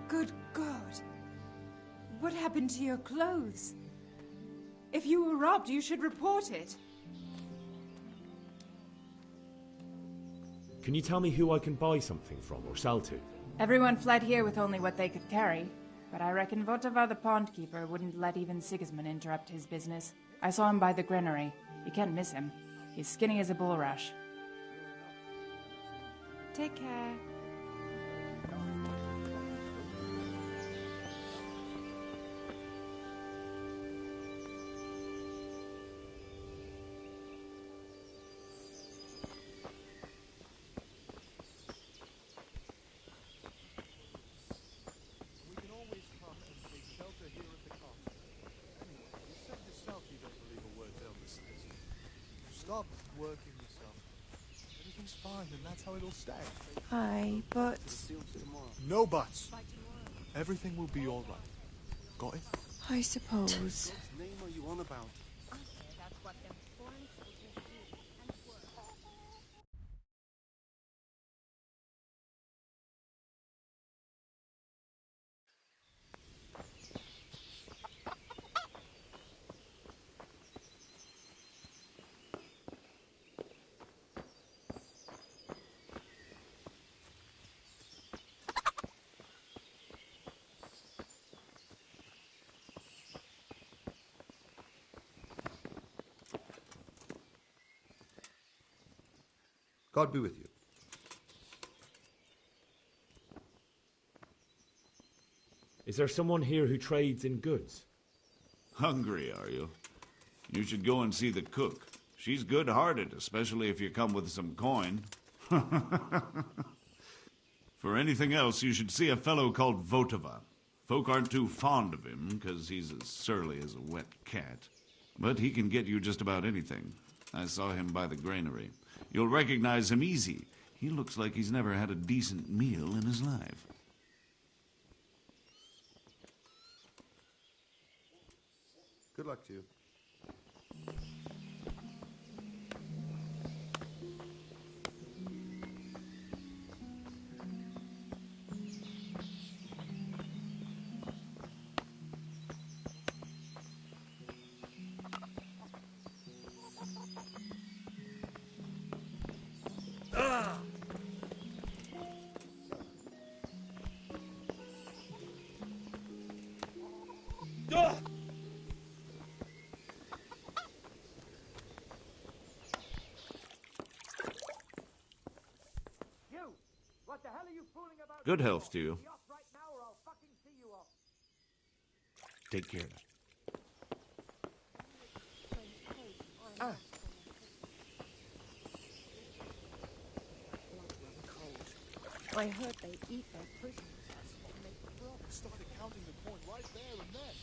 Good God. What happened to your clothes? If you were robbed, you should report it. Can you tell me who I can buy something from or sell to? Everyone fled here with only what they could carry. But I reckon Votivar the pond keeper wouldn't let even Sigismund interrupt his business. I saw him by the granary. You can't miss him. He's skinny as a bulrush. Take care. Stop working yourself. Everything's fine, and that's how it'll stay. Aye, but... No buts. Everything will be all right. Got it? I suppose. What name are you on about? God be with you. Is there someone here who trades in goods? Hungry, are you? You should go and see the cook. She's good-hearted, especially if you come with some coin. For anything else, you should see a fellow called Votivar. Folk aren't too fond of him, because he's as surly as a wet cat. But he can get you just about anything. I saw him by the granary. You'll recognize him easy. He looks like he's never had a decent meal in his life. Good luck to you. Good health to you. Take care. I heard they eat their prisoners. Started counting the coin right there and then.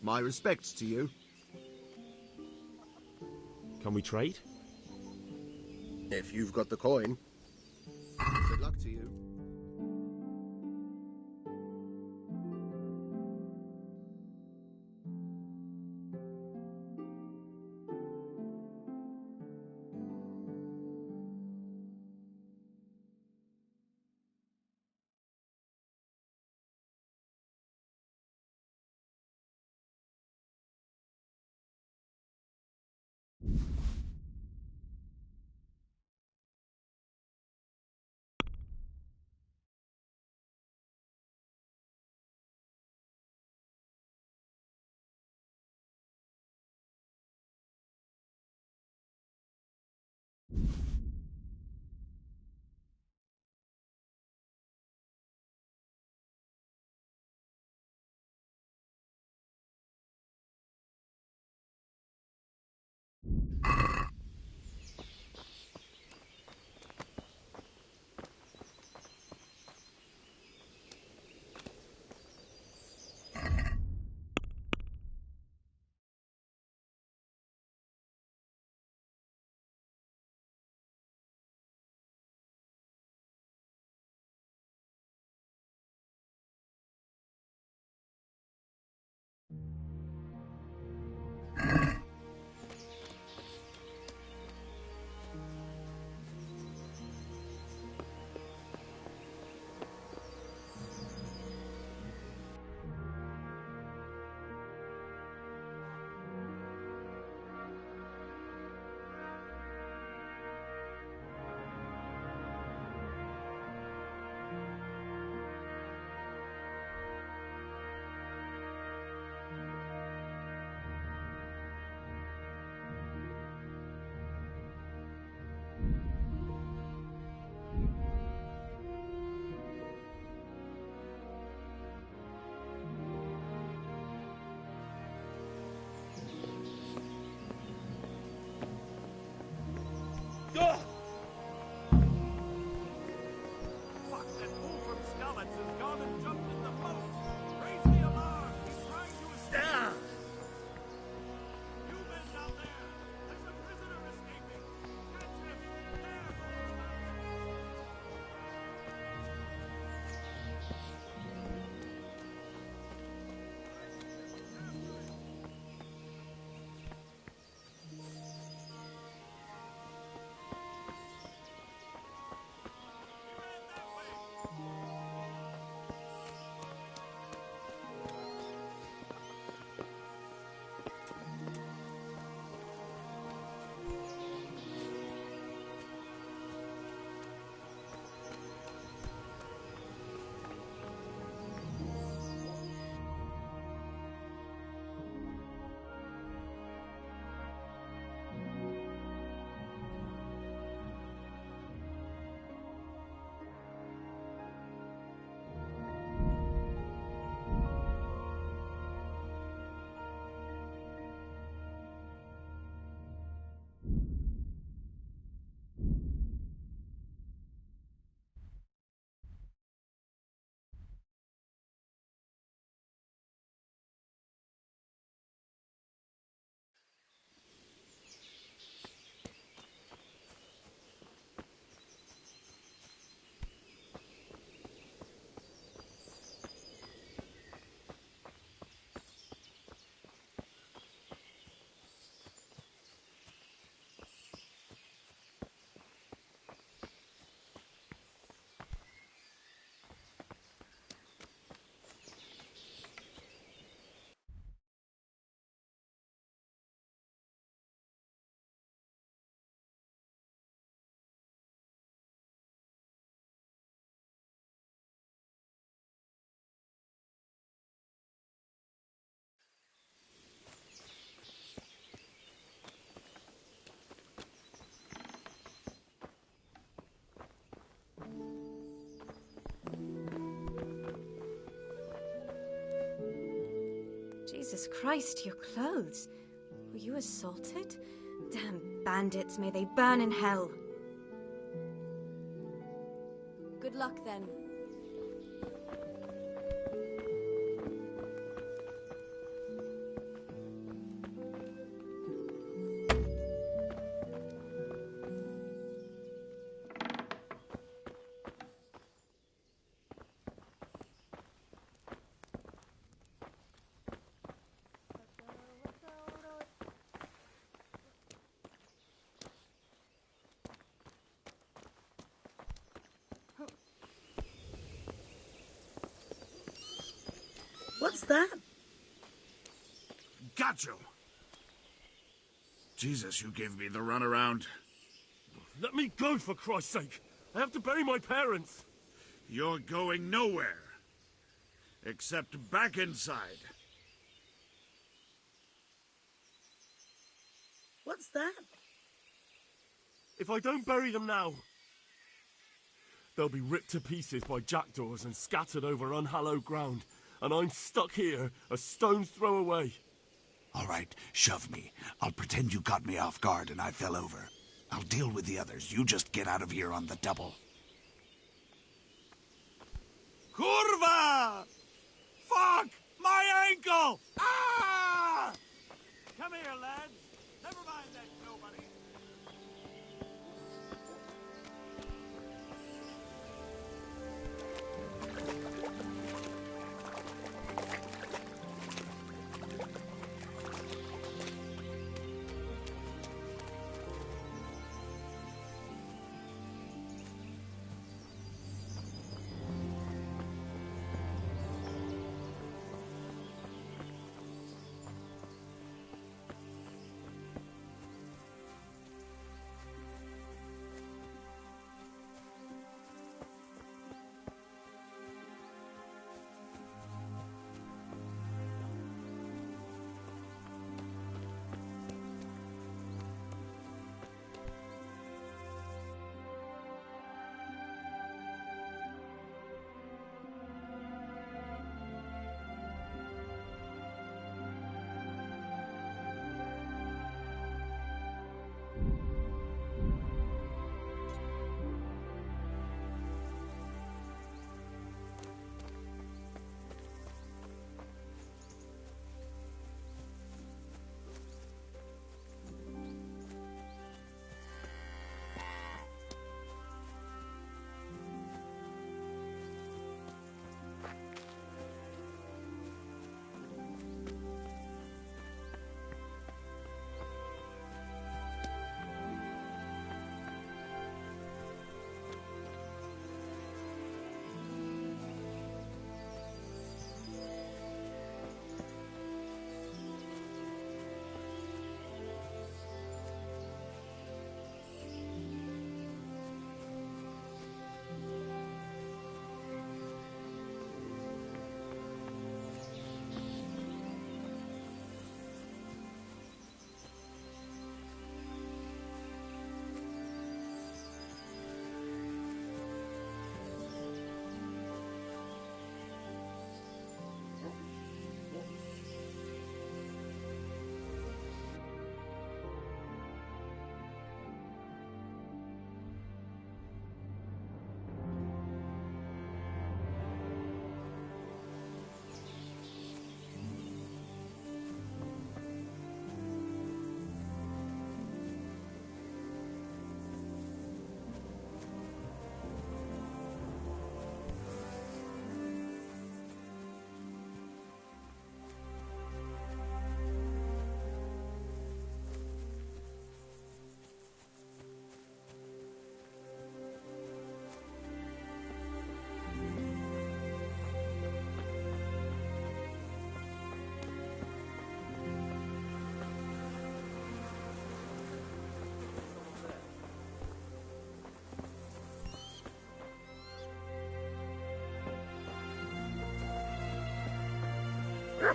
My respects to you. Can we trade? If you've got the coin. Good luck to you. Jesus Christ, your clothes. Were you assaulted? Damn bandits, may they burn in hell. Good luck, then. What's that? Got you! Jesus, you gave me the runaround. Let me go, for Christ's sake! I have to bury my parents! You're going nowhere. Except back inside. What's that? If I don't bury them now, they'll be ripped to pieces by jackdaws and scattered over unhallowed ground, and I'm stuck here, a stone's throw away. All right, shove me. I'll pretend you caught me off guard and I fell over. I'll deal with the others. You just get out of here on the double. Curva! Fuck! My ankle! Ah! Come here, lads. Never mind that, nobody.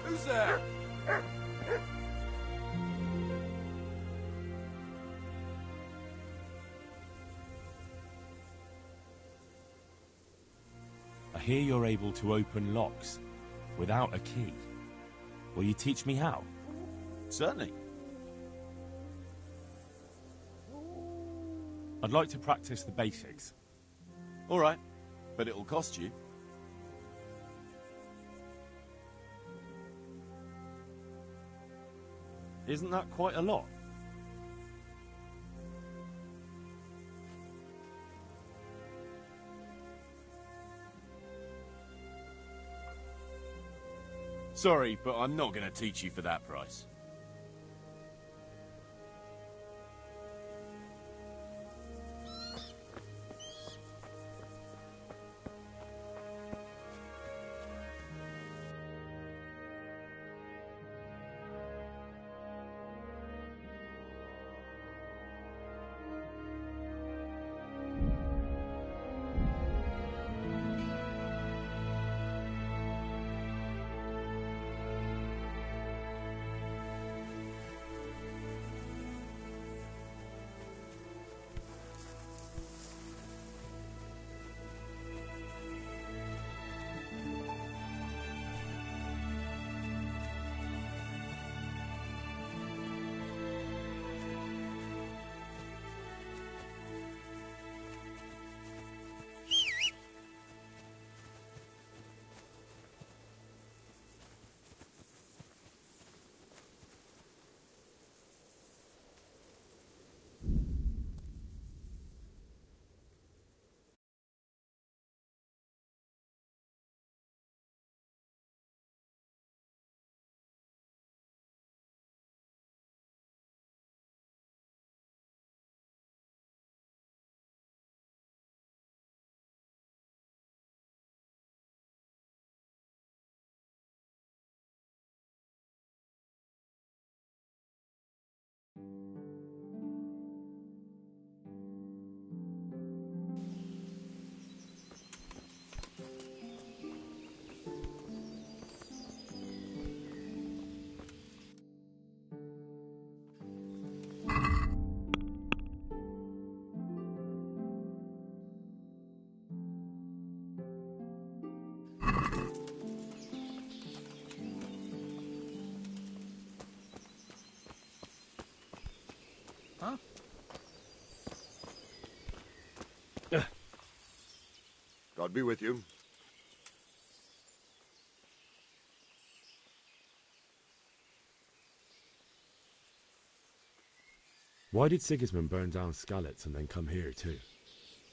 Who's there? I hear you're able to open locks without a key. Will you teach me how? Certainly. I'd like to practice the basics. All right, but it'll cost you. Isn't that quite a lot? Sorry, but I'm not going to teach you for that price. Huh? God be with you. Why did Sigismund burn down Skalitz and then come here too?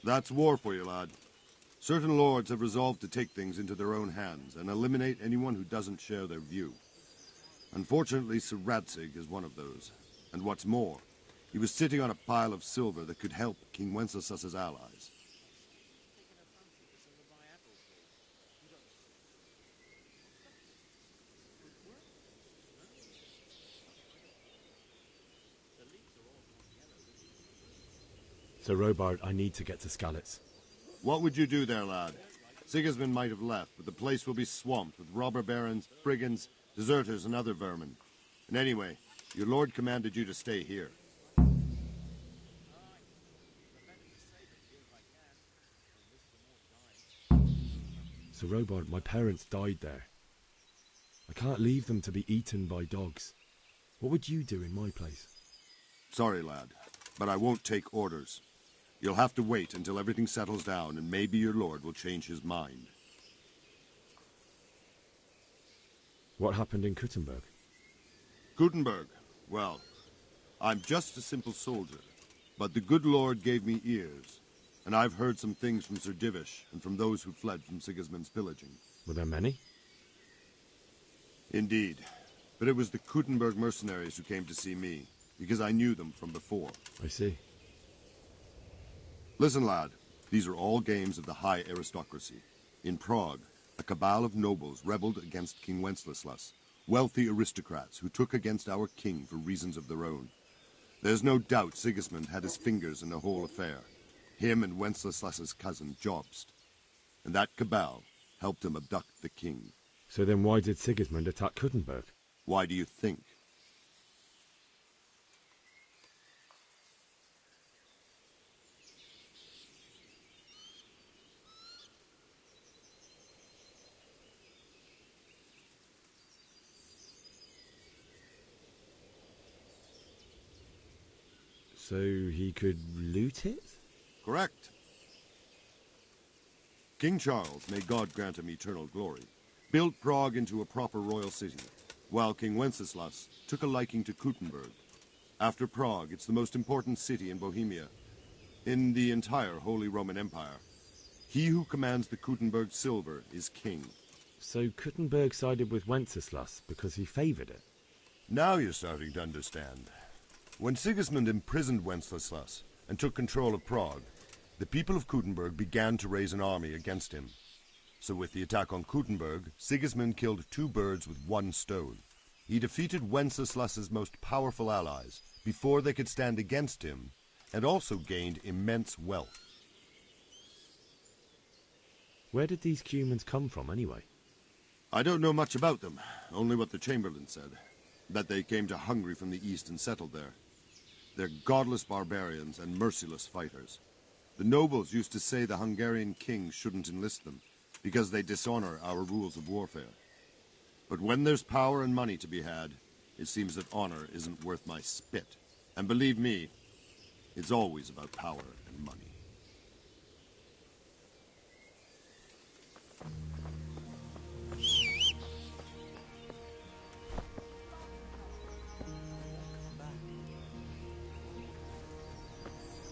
That's war for you, lad. Certain lords have resolved to take things into their own hands and eliminate anyone who doesn't share their view. Unfortunately, Sir Radzig is one of those. And what's more, he was sitting on a pile of silver that could help King Wenceslas's allies. Sir Robard, I need to get to Skalitz. What would you do there, lad? Sigismund might have left, but the place will be swamped with robber barons, brigands, deserters, and other vermin. And anyway, your lord commanded you to stay here. Sir Robard, my parents died there. I can't leave them to be eaten by dogs. What would you do in my place? Sorry, lad, but I won't take orders. You'll have to wait until everything settles down, and maybe your lord will change his mind. What happened in Kuttenberg? Gutenberg? Well, I'm just a simple soldier, but the good Lord gave me ears, and I've heard some things from Sir Divish and from those who fled from Sigismund's pillaging. Were there many? Indeed, but it was the Kuttenberg mercenaries who came to see me, because I knew them from before. I see. Listen, lad, these are all games of the high aristocracy. In Prague, a cabal of nobles rebelled against King Wenceslas, wealthy aristocrats who took against our king for reasons of their own. There's no doubt Sigismund had his fingers in the whole affair, him and Wenceslas's cousin Jobst. And that cabal helped him abduct the king. So then why did Sigismund attack Kuttenberg? Why do you think? So he could loot it? Correct. King Charles, may God grant him eternal glory, built Prague into a proper royal city, while King Wenceslas took a liking to Kuttenberg. After Prague, it's the most important city in Bohemia, in the entire Holy Roman Empire. He who commands the Kuttenberg silver is king. So Kuttenberg sided with Wenceslas because he favoured it? Now you're starting to understand. When Sigismund imprisoned Wenceslas and took control of Prague, the people of Kuttenberg began to raise an army against him. So with the attack on Kuttenberg, Sigismund killed 2 birds with 1 stone. He defeated Wenceslas's most powerful allies before they could stand against him, and also gained immense wealth. Where did these Cumans come from, anyway? I don't know much about them, only what the Chamberlain said, that they came to Hungary from the east and settled there. They're godless barbarians and merciless fighters. The nobles used to say the Hungarian king shouldn't enlist them, because they dishonor our rules of warfare. But when there's power and money to be had, it seems that honor isn't worth my spit. And believe me, it's always about power and money.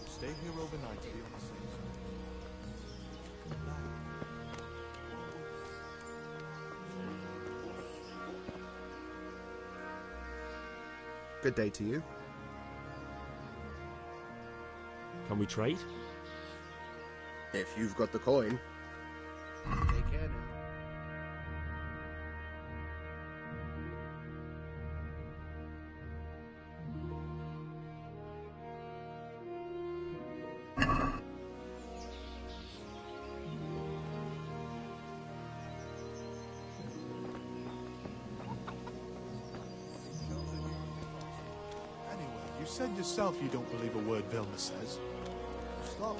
Stay here overnight to be on the safe side. Come back. Good day to you. Can we trade? If you've got the coin. Take care now. You said yourself you don't believe a word Vilna says. Stop.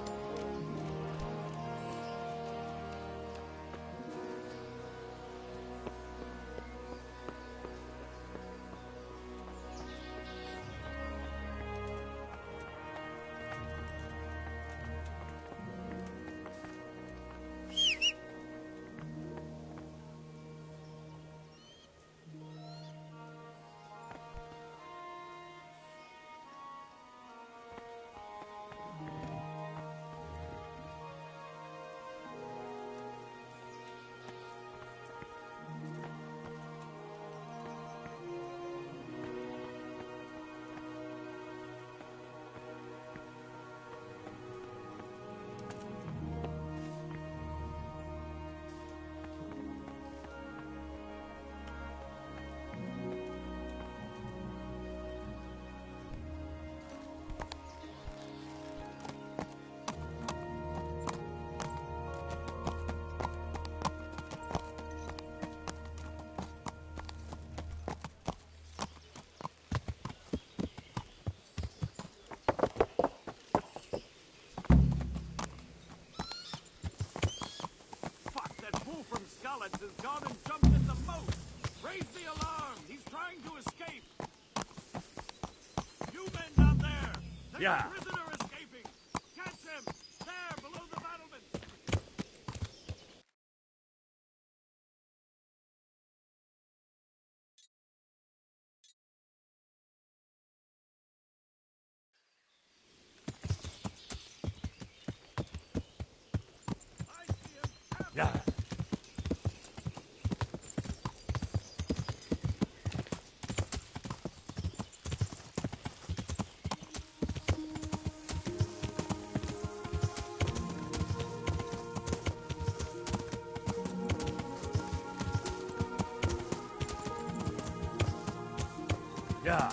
From Skalitz has gone and jumped in the moat. Raise the alarm. He's trying to escape. You men down there. There's a prisoner escaping. Catch him. There, below the battlements. I see him. Yeah. Yeah.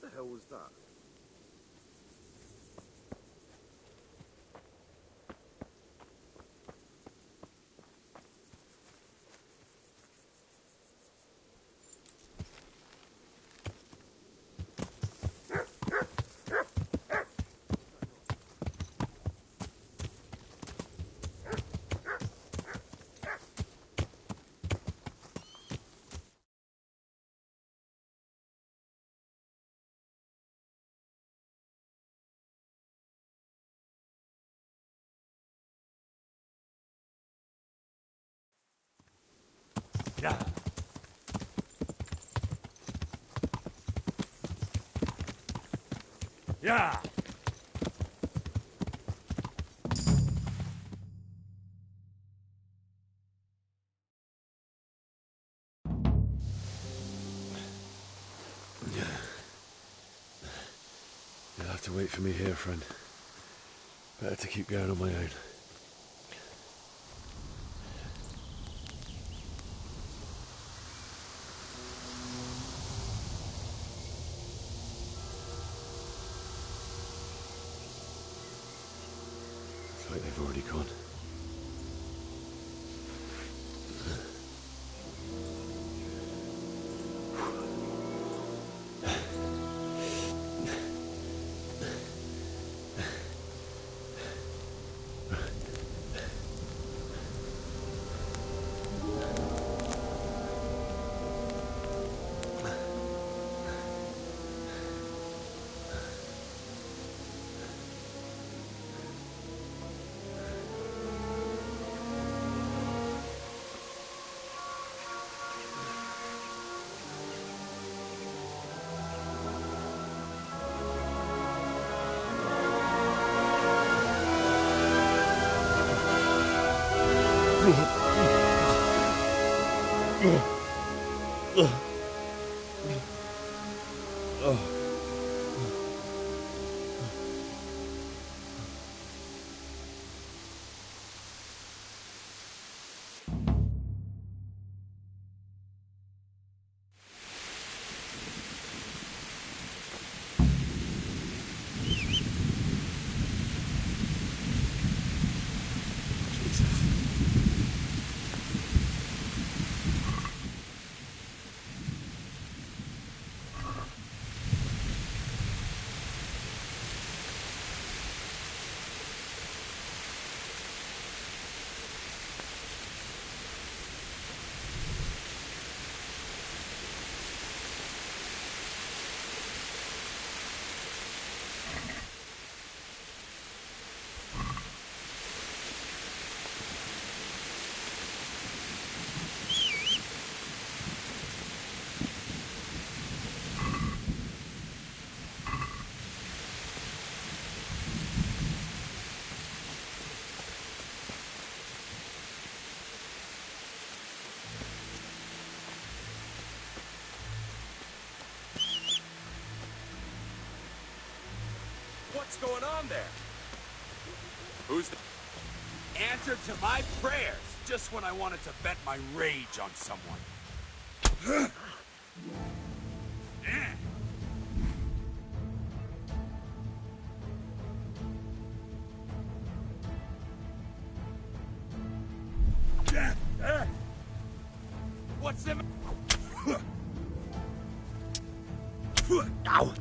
The hell was that? Yeah. Yeah. You'll have to wait for me here, friend. Better to keep going on my own. It's like they've already gone. What's going on there? Who's the... Answer to my prayers, just when I wanted to vent my rage on someone. What's the... Ow!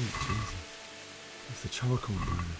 Sweet Jesus. That's the charcoal burner.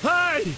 Hey!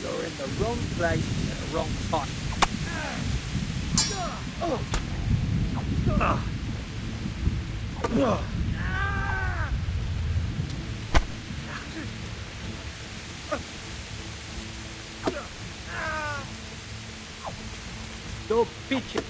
You're in the wrong place at the wrong time. Go pitch it.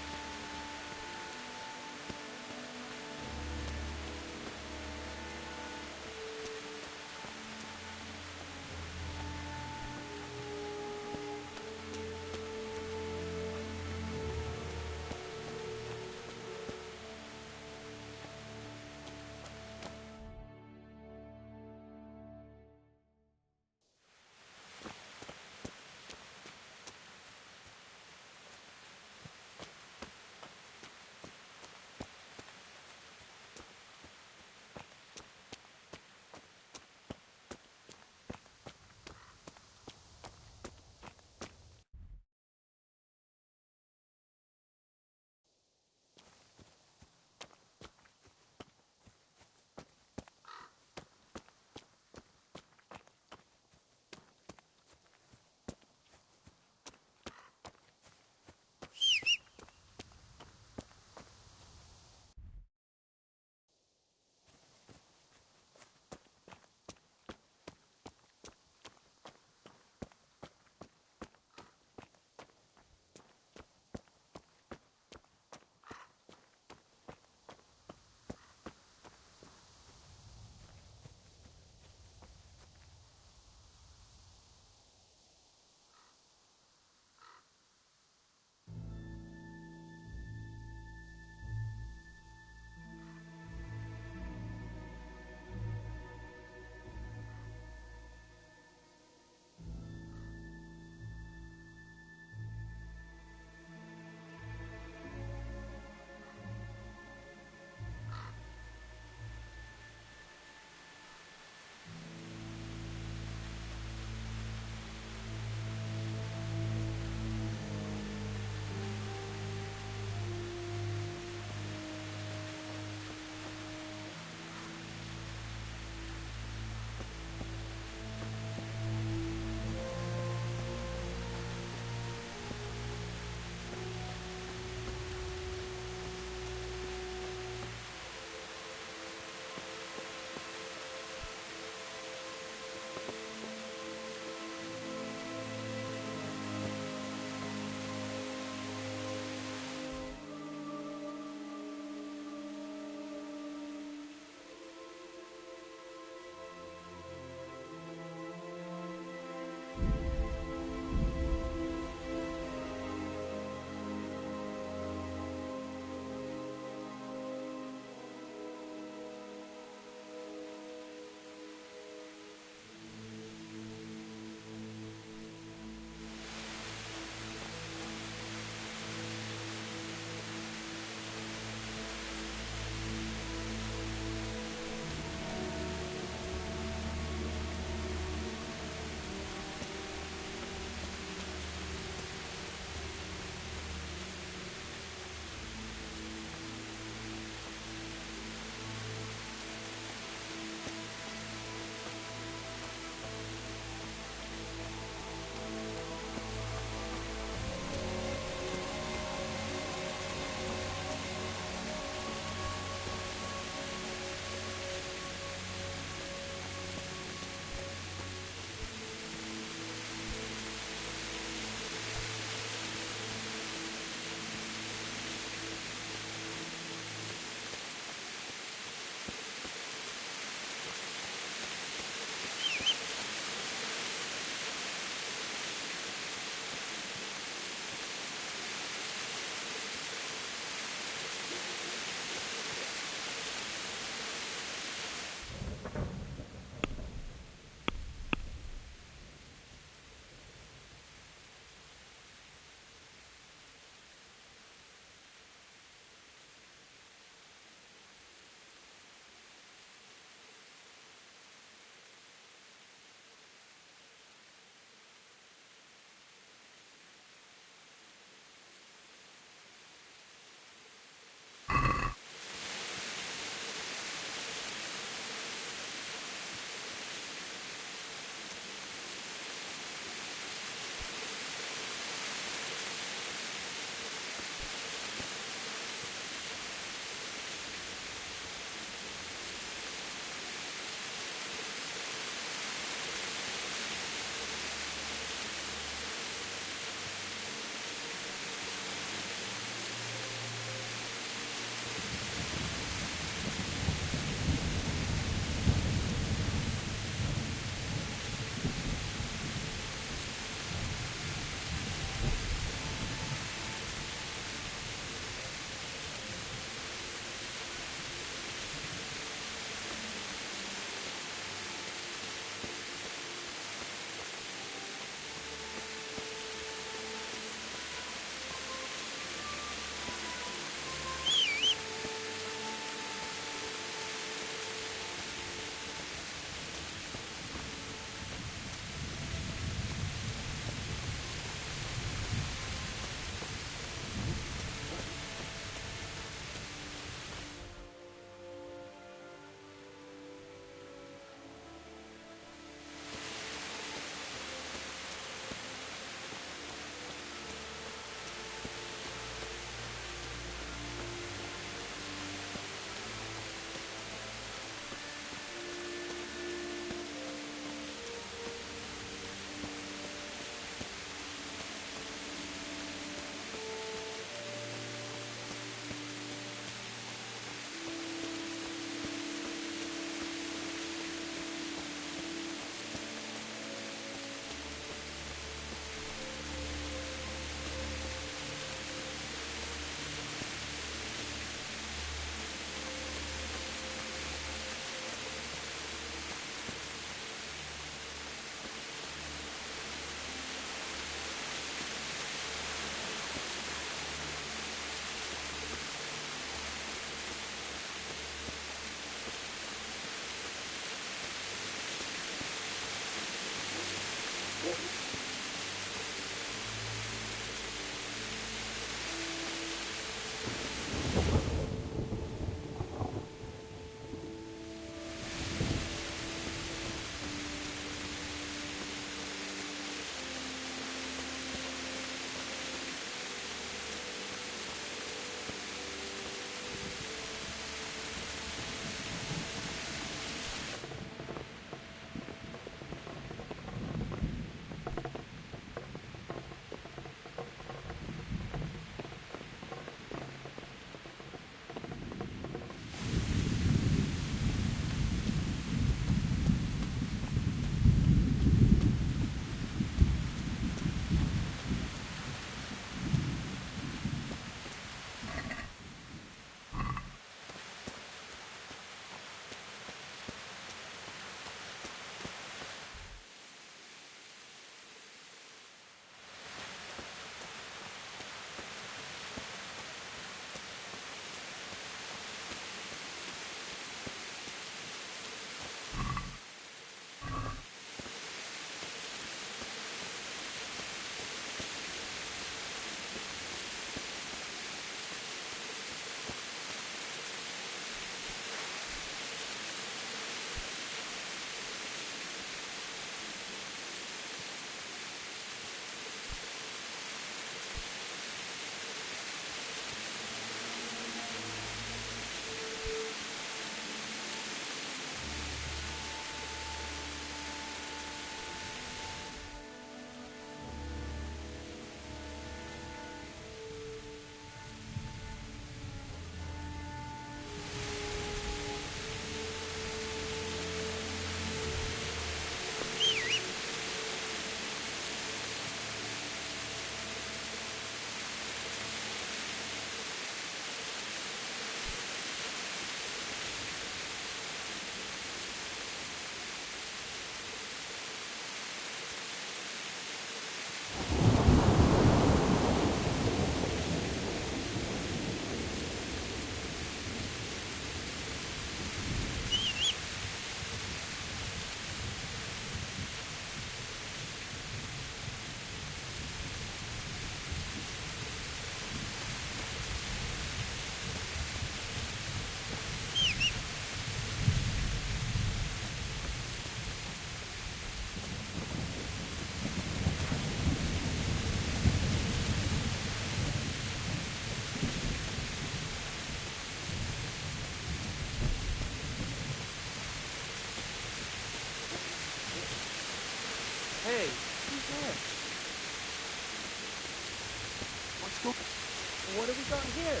have we got here?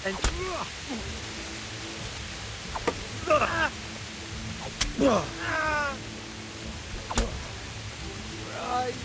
And... Right.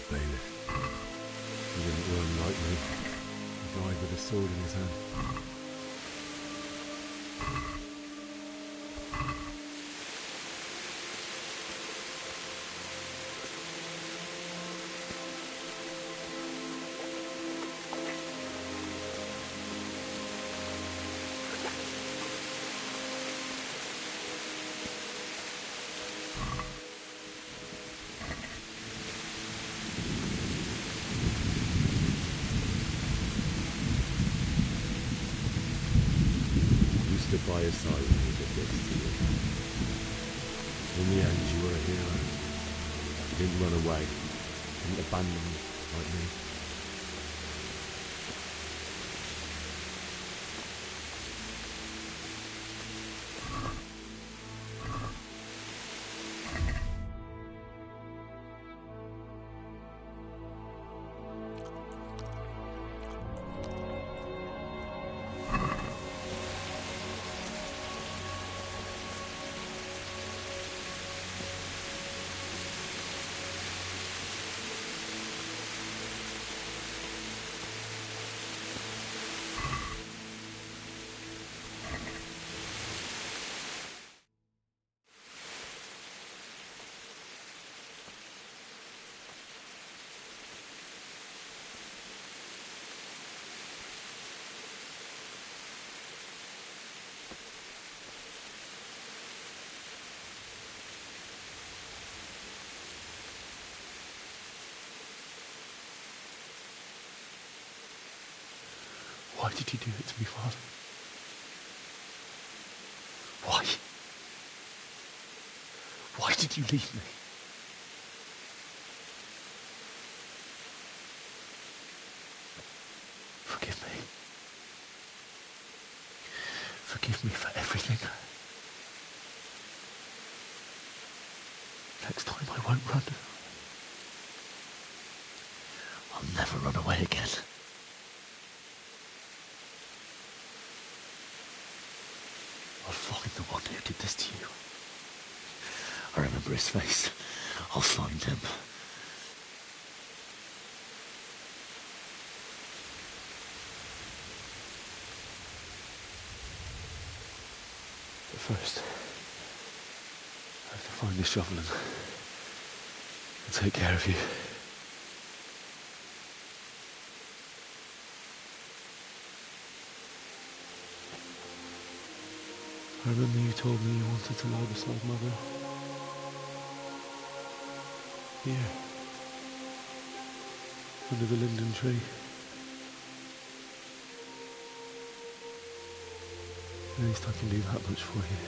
He didn't run like me. He died with a sword in his hand. Stood by his side when he did this to you. In the end, you were a hero. You didn't run away. You didn't abandon me like me. Why did you do it to me, Father? Why? Why did you leave me? Forgive me. Forgive me for everything. Next time I won't run. I'll never run away again. I'll find the one who did this to you. I remember his face. I'll find him. But first, I have to find this shovel and take care of you. I remember you told me you wanted to lie beside Mother. Here. Under the linden tree. At least I can do that much for you.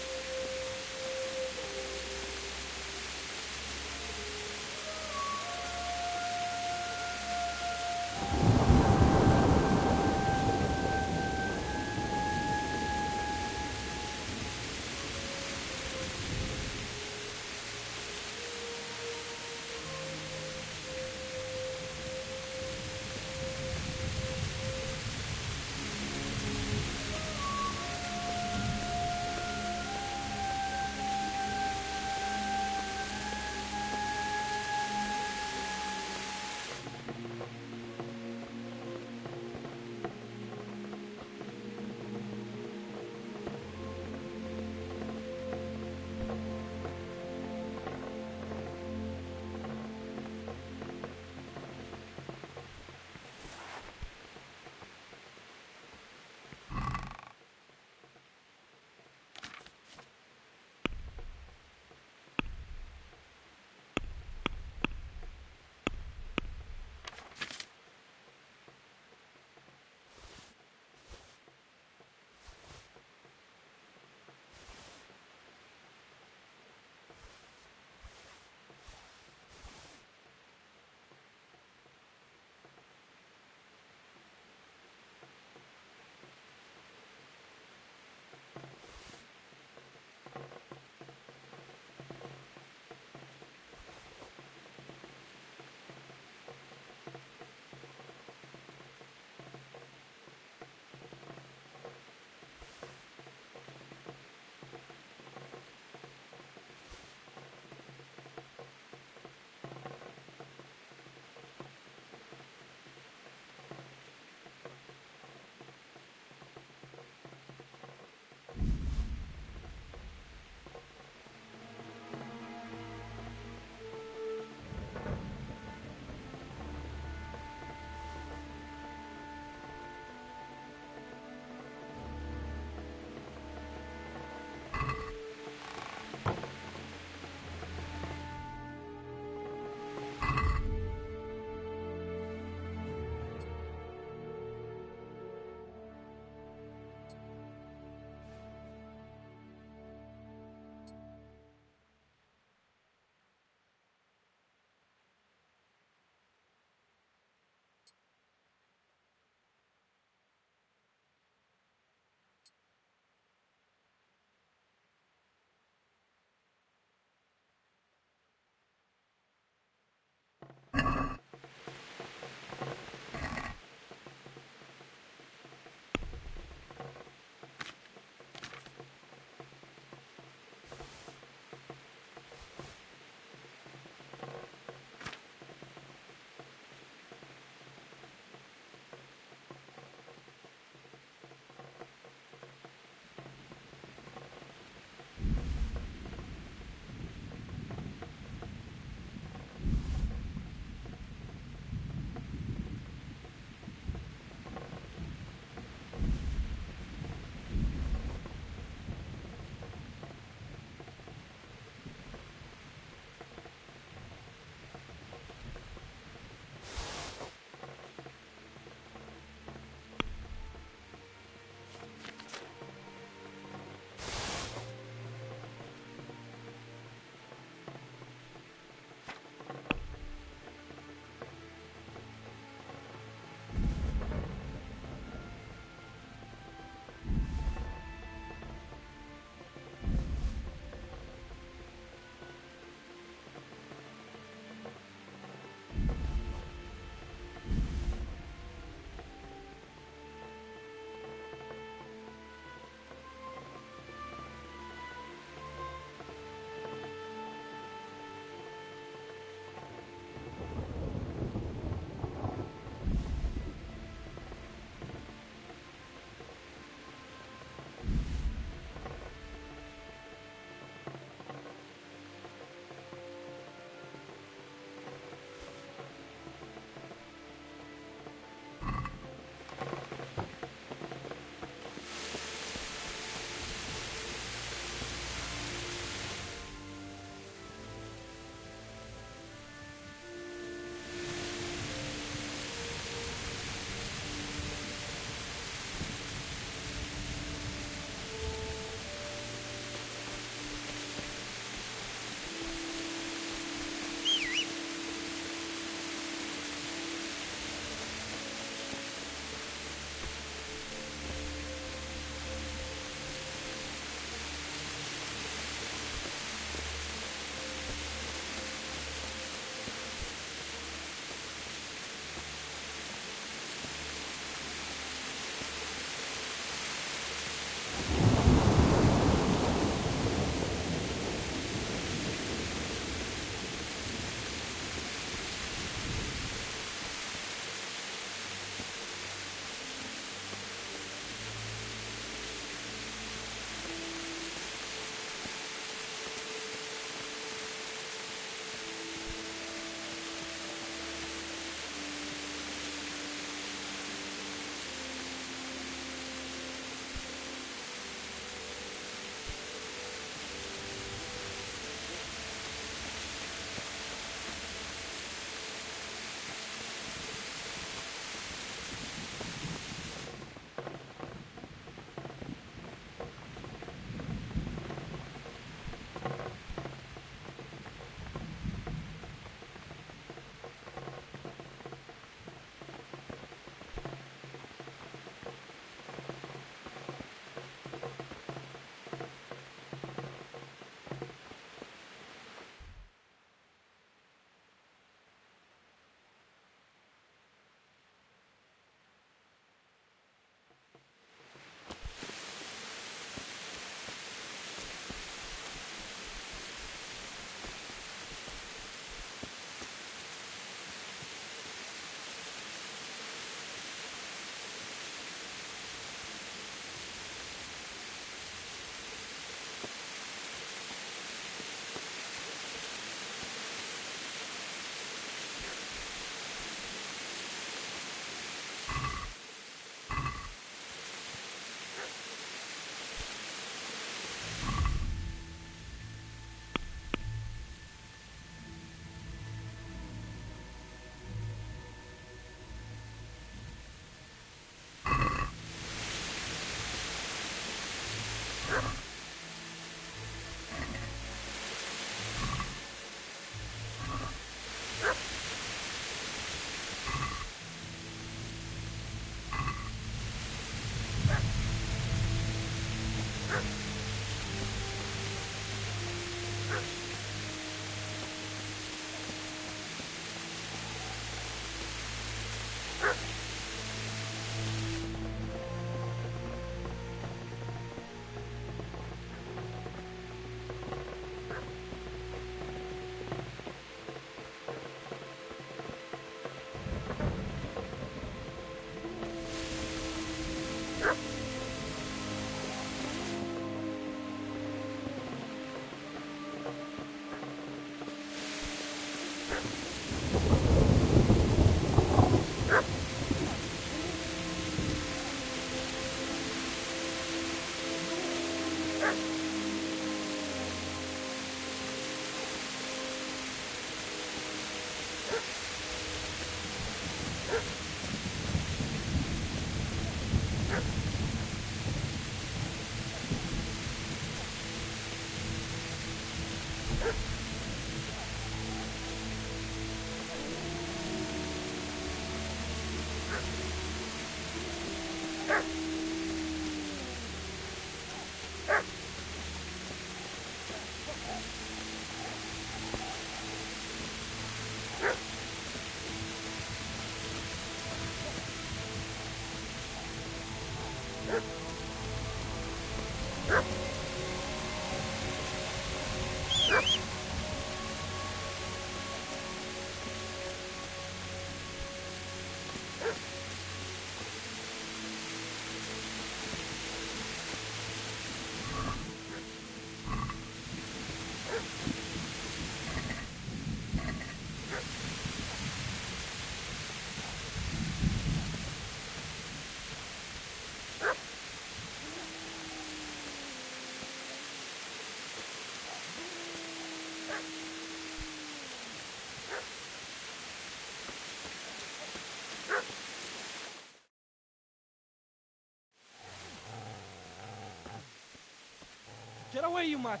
Get away, you mutt!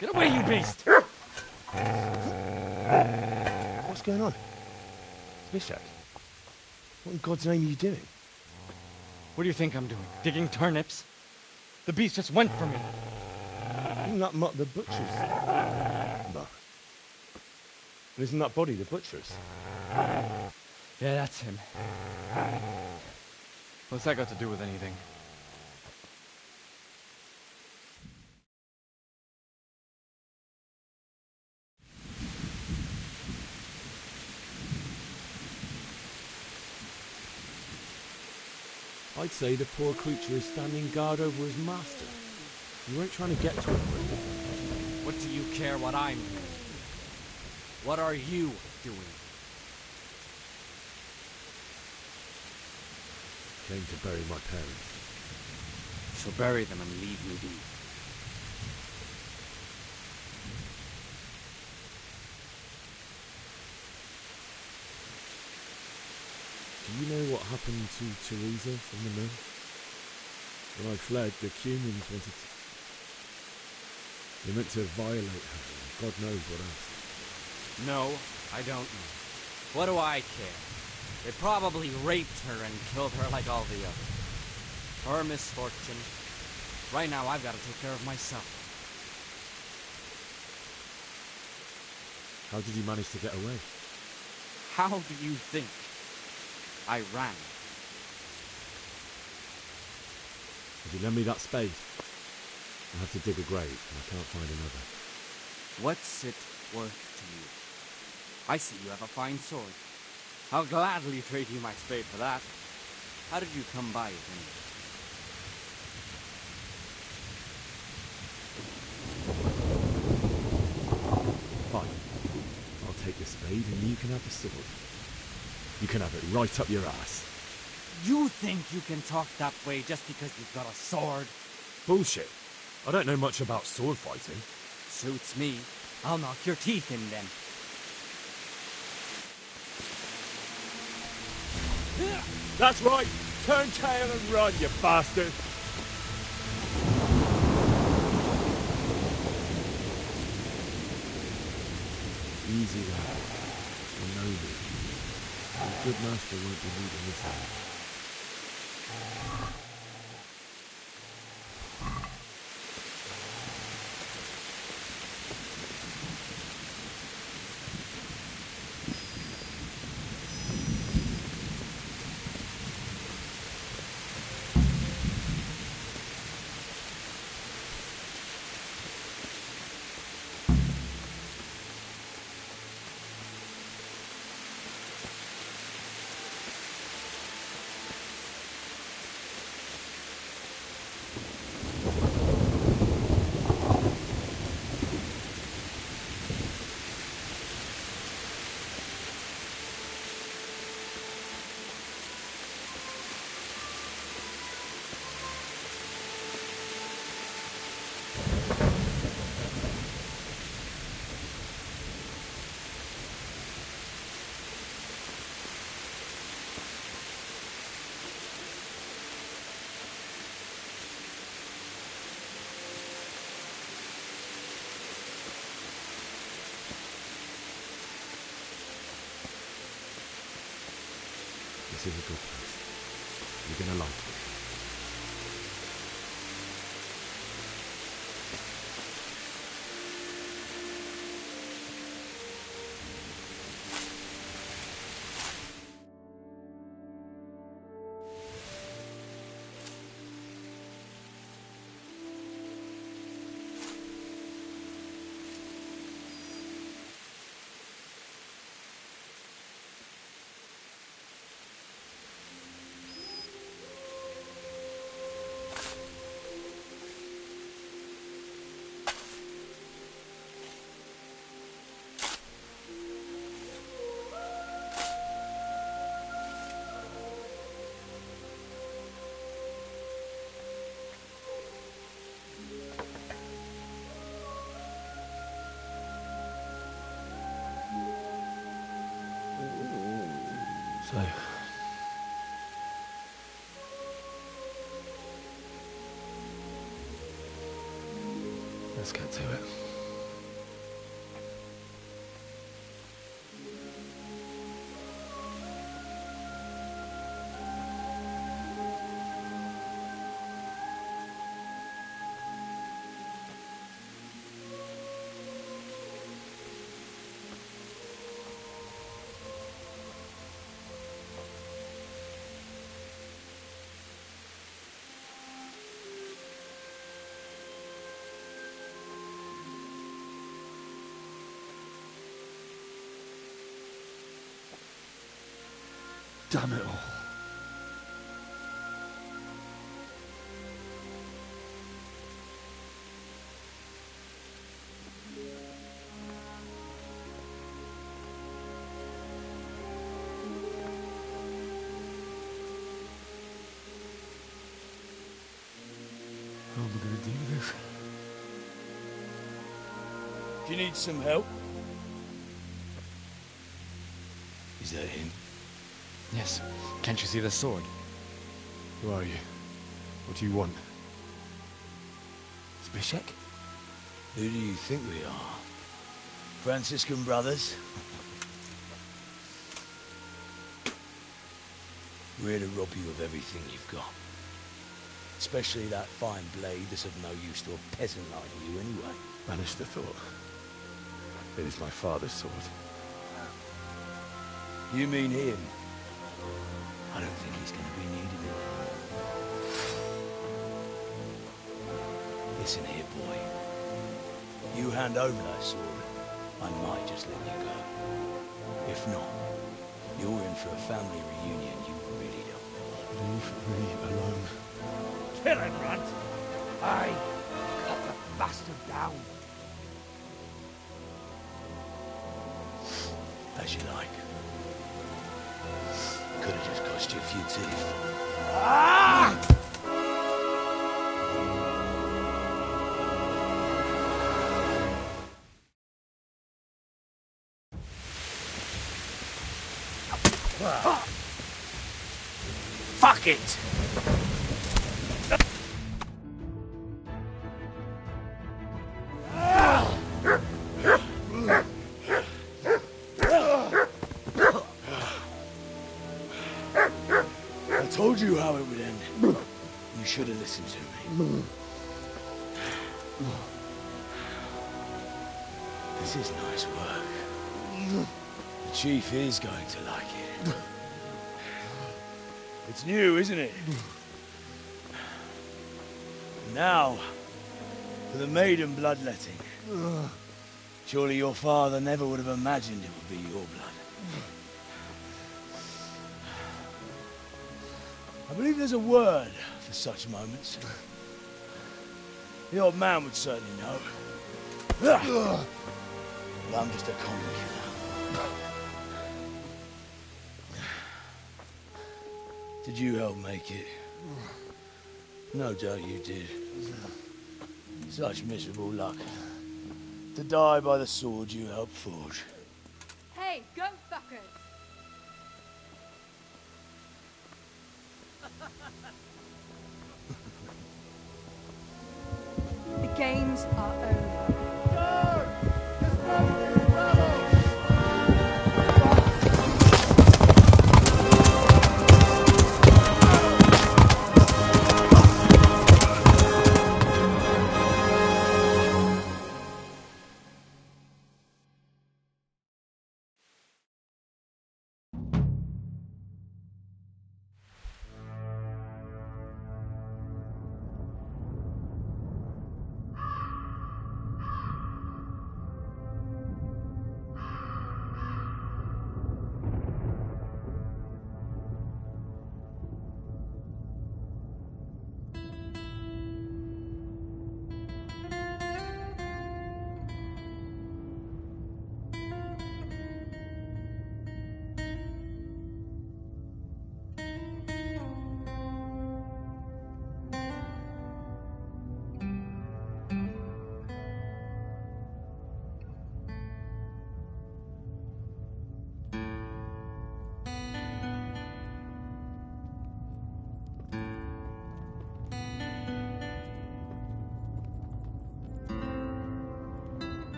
Get away, you beast! What's going on? Bishop, what in God's name are you doing? What do you think I'm doing? Digging turnips? The beast just went for me. Isn't that Mutt the butcher's? No. Isn't that body the butcher's? Yeah, that's him. What's that got to do with anything? I'd say the poor creature is standing guard over his master. You weren't trying to get to him, were you? What do you care what I'm doing? What are you doing? Came to bury my parents. So bury them and leave me be. Do you know what happened to Teresa from the mill? When I fled, the Cumans wanted to... They meant to violate her, and God knows what else. No, I don't know. What do I care? They probably raped her and killed her like all the others. Her misfortune. Right now, I've got to take care of myself. How did you manage to get away? How do you think? I ran. Would you lend me that spade? I have to dig a grave, and I can't find another. What's it worth to you? I see you have a fine sword. I'll gladly trade you my spade for that. How did you come by it anyway? Fine. I'll take the spade and you can have the sword. You can have it right up your ass. You think you can talk that way just because you've got a sword? Bullshit. I don't know much about sword fighting. Suits me. I'll knock your teeth in then. That's right! Turn tail and run, you bastard! Easy lad. You know me. A good master won't be leaving this out. This is a good place. You're gonna like it. So, let's get to it. Damn it all. How am I going to do this? Do you need some help? Is that him? Yes. Can't you see the sword? Who are you? What do you want? Zbyszek? Who do you think we are? Franciscan brothers? We're here to rob you of everything you've got. Especially that fine blade that's of no use to a peasant like you anyway. Banish the thought. It is my father's sword. You mean him? I don't think he's going to be needed. Listen here, boy. You hand over that sword, I might just let you go. If not, you're in for a family reunion you really don't want. Leave me alone. Kill him, Runt! Aye, cut the bastard down. As you like. Could have just cost you a few teeth. Ah! Fuck it! I told you how it would end. You should have listened to me. This is nice work. The chief is going to like it. It's new, isn't it? Now, for the maiden bloodletting. Surely your father never would have imagined it would be your blood. I believe there's a word for such moments. The old man would certainly know. But I'm just a common killer. Did you help make it? No doubt you did. Such miserable luck. To die by the sword you helped forge. Hey, go fuckers! The games are over.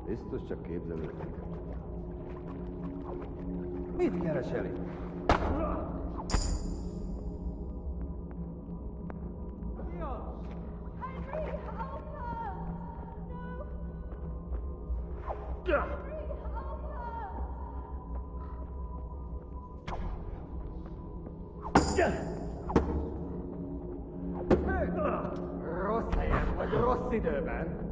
Biztos csak képzelődik. Mit keresel itt? Rossz helyen vagy, rossz időben.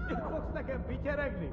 Itt fogsz nekem pityeregni?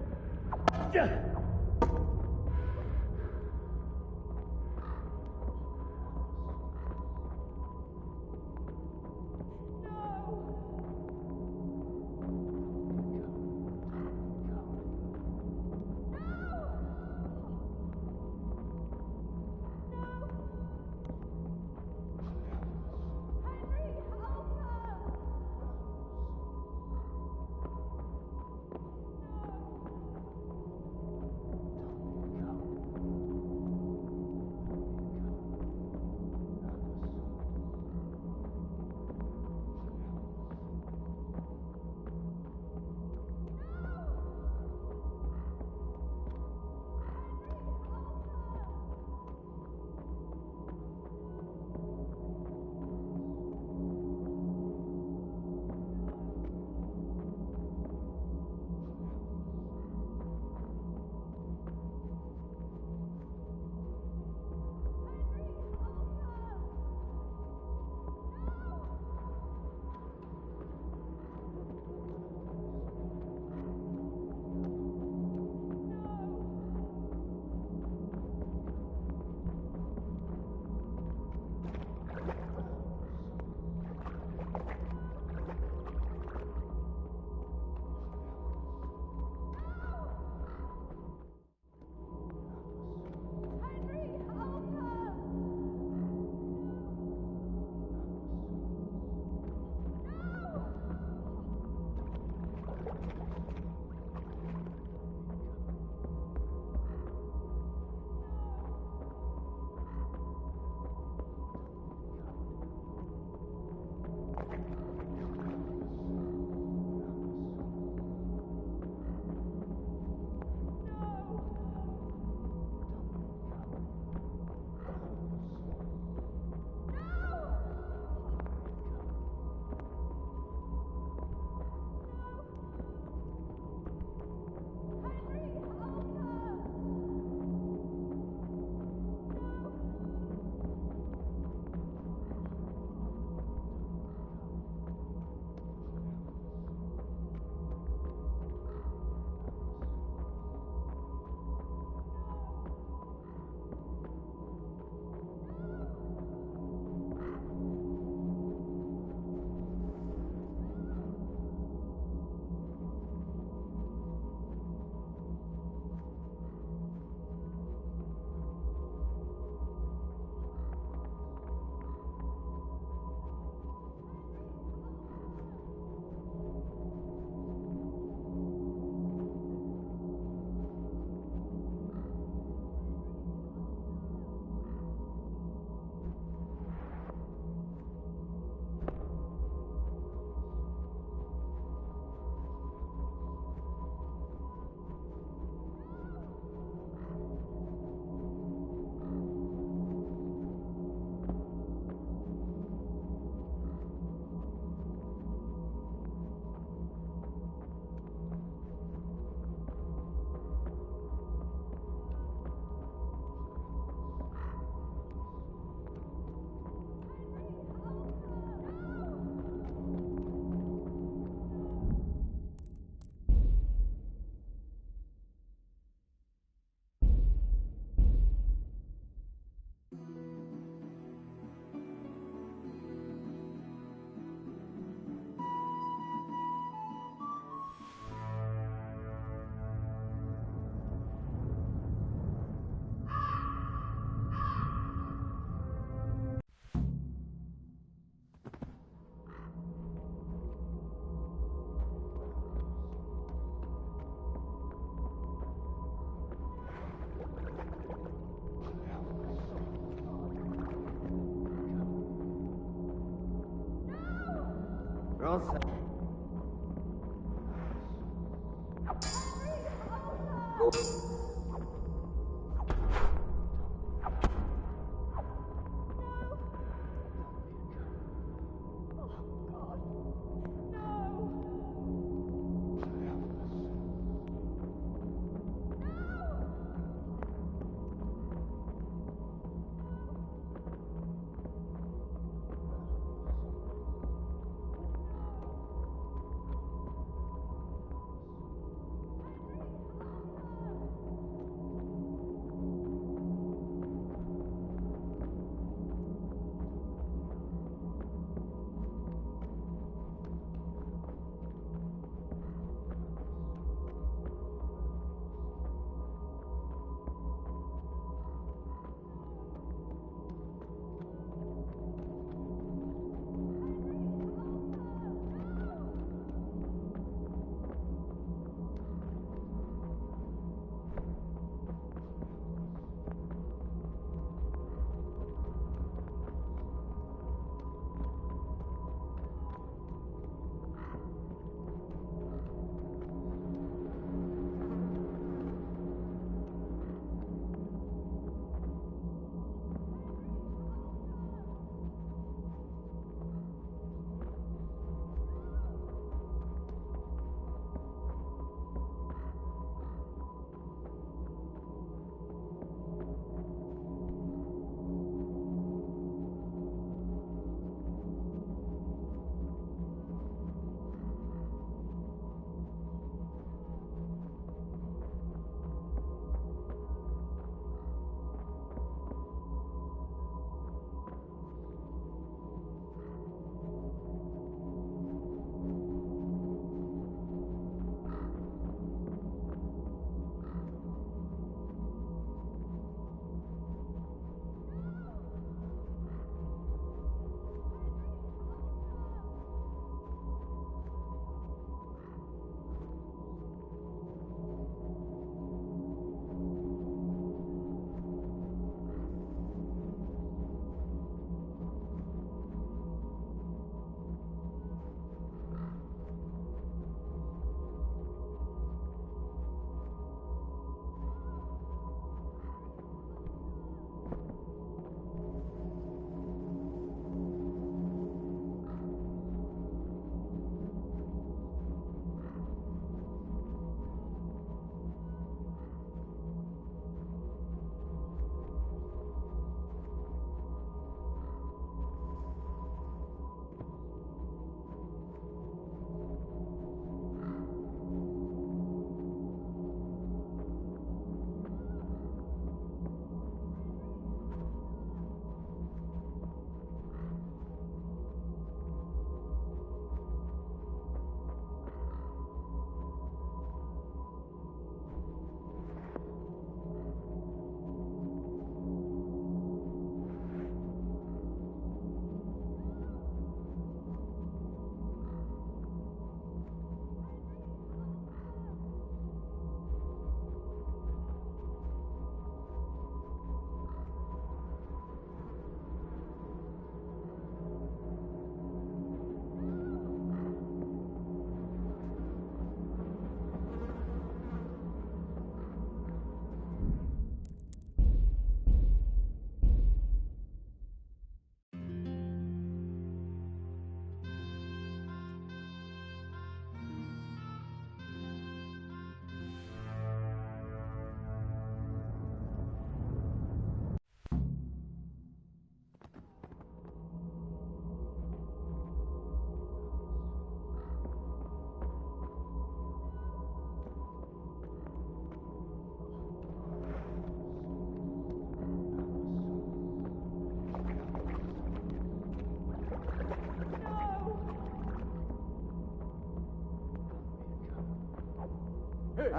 Rosa.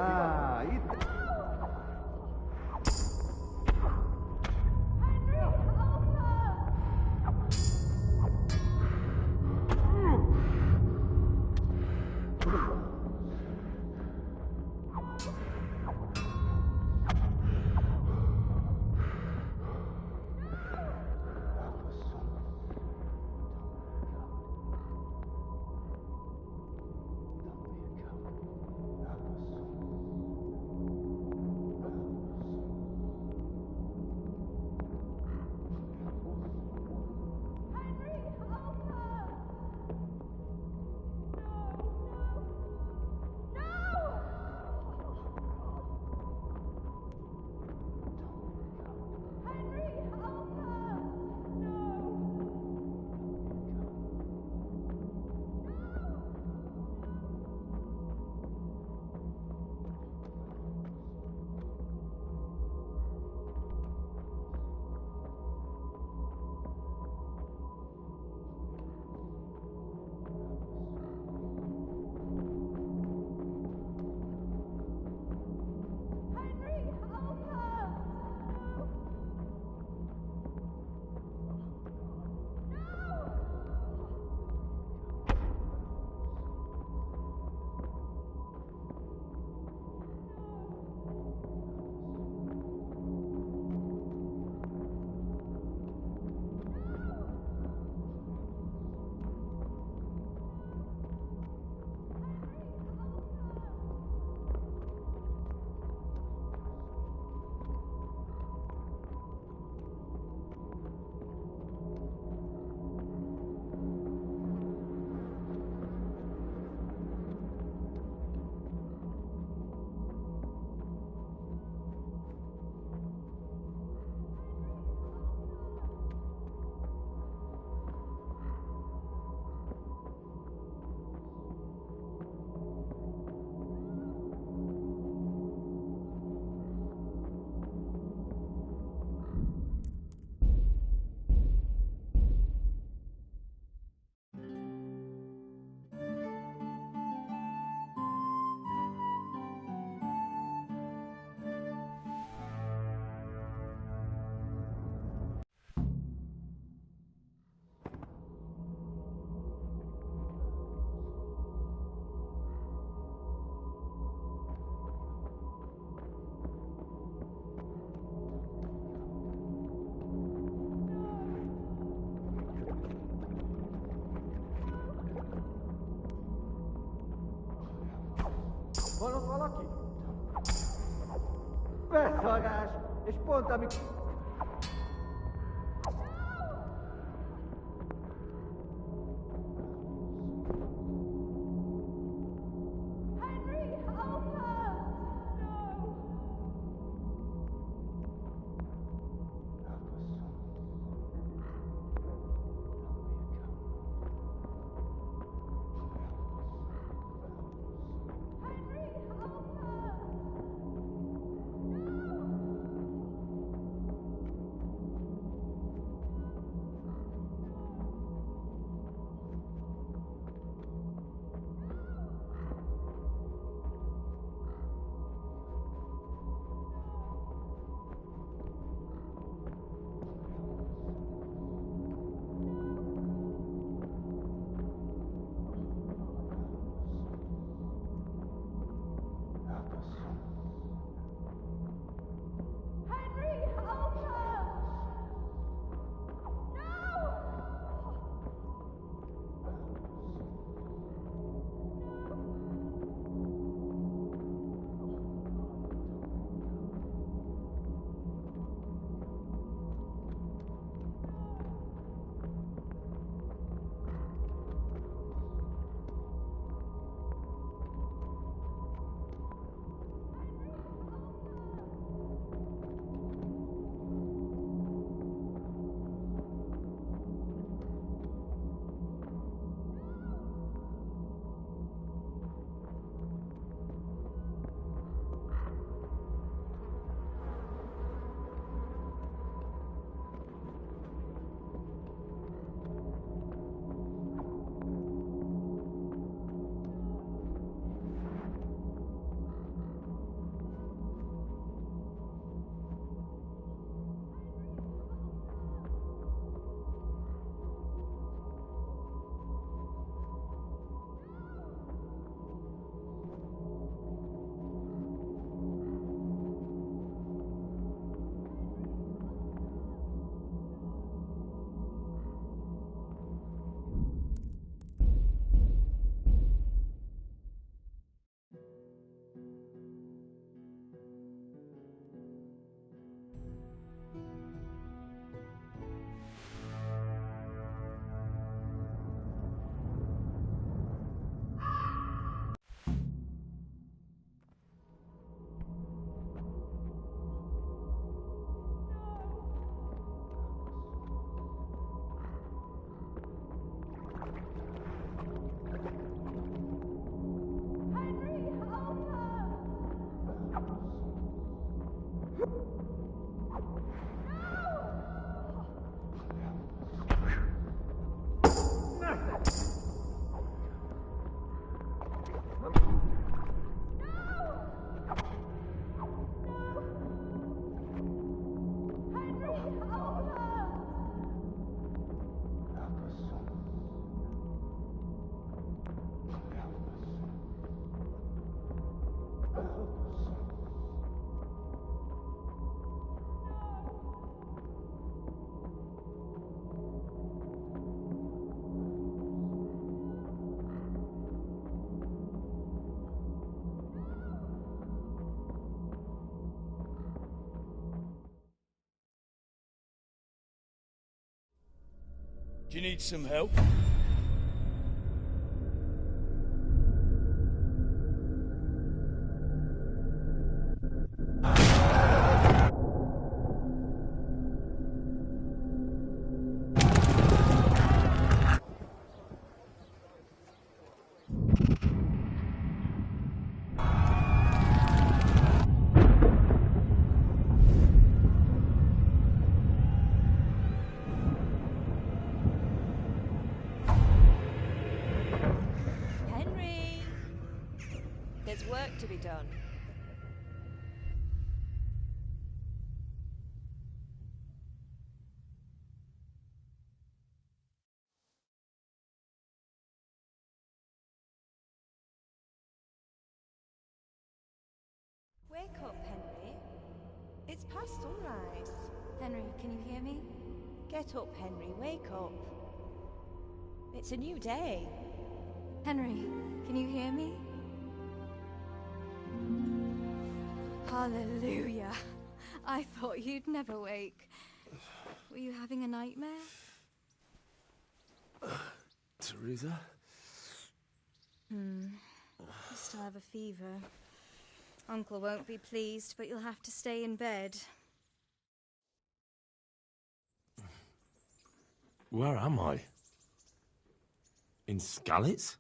Ah, beszarás! És pont amikor... Do you need some help? There's work to be done. Wake up, Henry. It's past sunrise. Henry, can you hear me? Get up, Henry. Wake up. It's a new day. Henry, can you hear me? Hallelujah. I thought you'd never wake. Were you having a nightmare? Teresa? You still have a fever. Uncle won't be pleased, but you'll have to stay in bed. Where am I? In Skalitz?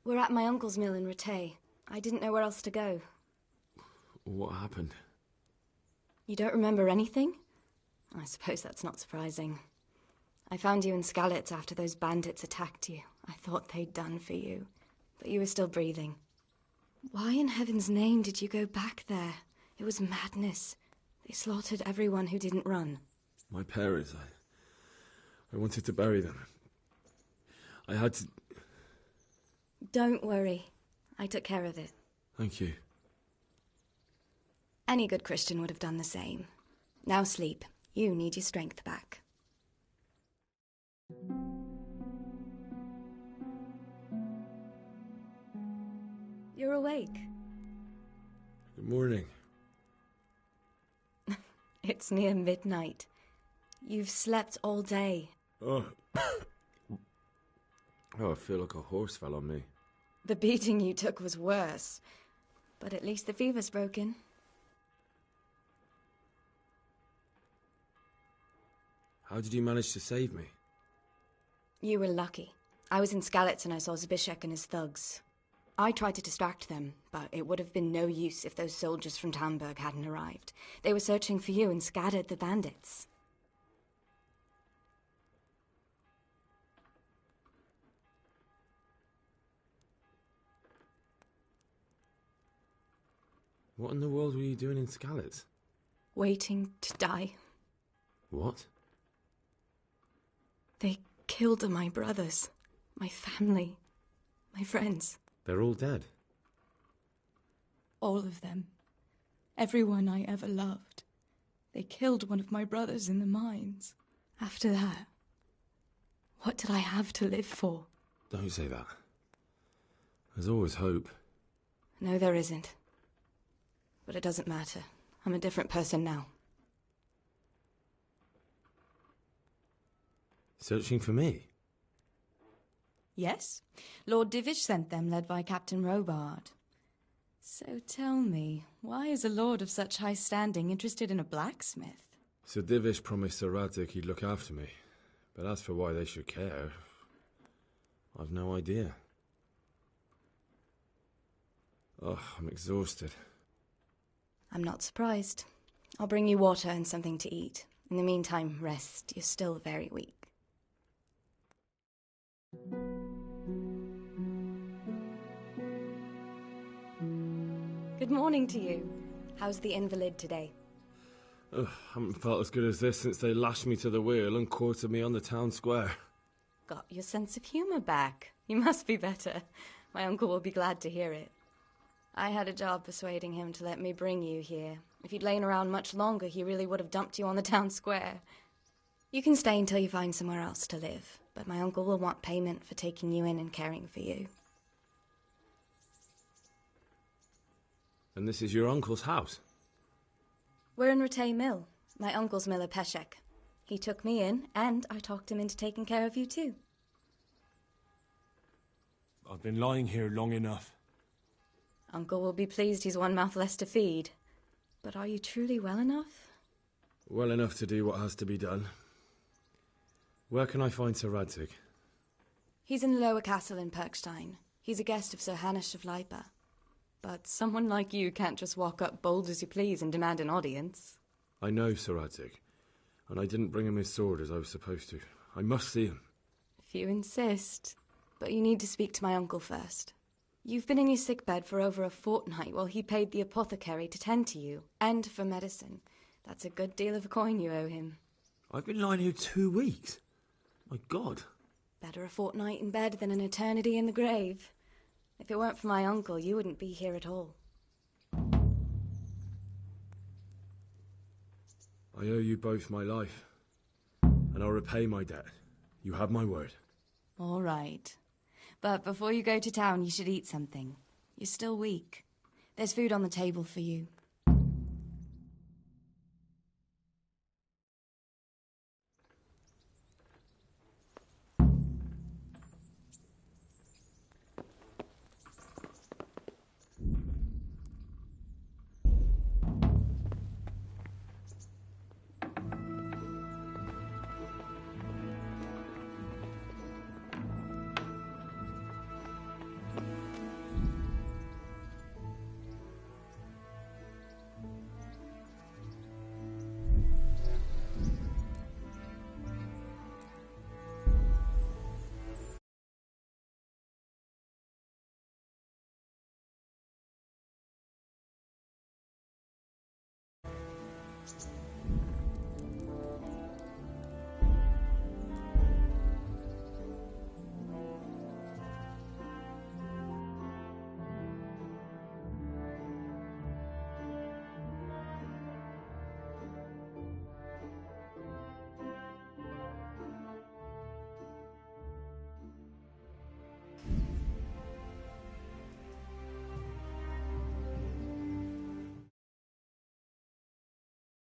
We're at my uncle's mill in Rattay. I didn't know where else to go. What happened? You don't remember anything? I suppose that's not surprising. I found you in Skalitz after those bandits attacked you. I thought they'd done for you, but you were still breathing. Why in heaven's name did you go back there? It was madness. They slaughtered everyone who didn't run. My parents, I wanted to bury them. I had to... Don't worry. I took care of it. Thank you. Any good Christian would have done the same. Now sleep. You need your strength back. You're awake. Good morning. It's near midnight. You've slept all day. Oh. I feel like a horse fell on me. The beating you took was worse. But at least the fever's broken. How did you manage to save me? You were lucky. I was in Skalitz and I saw Zbyszek and his thugs. I tried to distract them, but it would have been no use if those soldiers from Tamburg hadn't arrived. They were searching for you and scattered the bandits. What in the world were you doing in Skalitz? Waiting to die. What? They killed my brothers, my family, my friends. They're all dead. All of them. Everyone I ever loved. They killed one of my brothers in the mines. After that, what did I have to live for? Don't say that. There's always hope. No, there isn't. But it doesn't matter. I'm a different person now. Searching for me? Yes. Lord Divish sent them, led by Captain Robard. So tell me, why is a lord of such high standing interested in a blacksmith? Sir Divish promised Sir Radzik he'd look after me. But as for why they should care, I've no idea. Oh, I'm exhausted. I'm not surprised. I'll bring you water and something to eat. In the meantime, rest. You're still very weak. Good morning to you. How's the invalid today? Ugh, haven't felt as good as this since they lashed me to the wheel and quartered me on the town square. Got your sense of humour back. You must be better. My uncle will be glad to hear it. I had a job persuading him to let me bring you here. If you'd lain around much longer, he really would have dumped you on the town square. You can stay until you find somewhere else to live, but my uncle will want payment for taking you in and caring for you. And this is your uncle's house? We're in Rattay Mill, my uncle's mill at Peshek. He took me in, and I talked him into taking care of you too. I've been lying here long enough. Uncle will be pleased he's one mouth less to feed. But are you truly well enough? Well enough to do what has to be done. Where can I find Sir Radzik? He's in the lower castle in Perkstein. He's a guest of Sir Hanush of Leipa. But someone like you can't just walk up bold as you please and demand an audience. I know Sir Radzik, and I didn't bring him his sword as I was supposed to. I must see him. If you insist. But you need to speak to my uncle first. You've been in your sickbed for over a fortnight while he paid the apothecary to tend to you, and for medicine. That's a good deal of coin you owe him. I've been lying here 2 weeks. My God. Better a fortnight in bed than an eternity in the grave. If it weren't for my uncle, you wouldn't be here at all. I owe you both my life, and I'll repay my debt. You have my word. All right. But before you go to town, you should eat something. You're still weak. There's food on the table for you.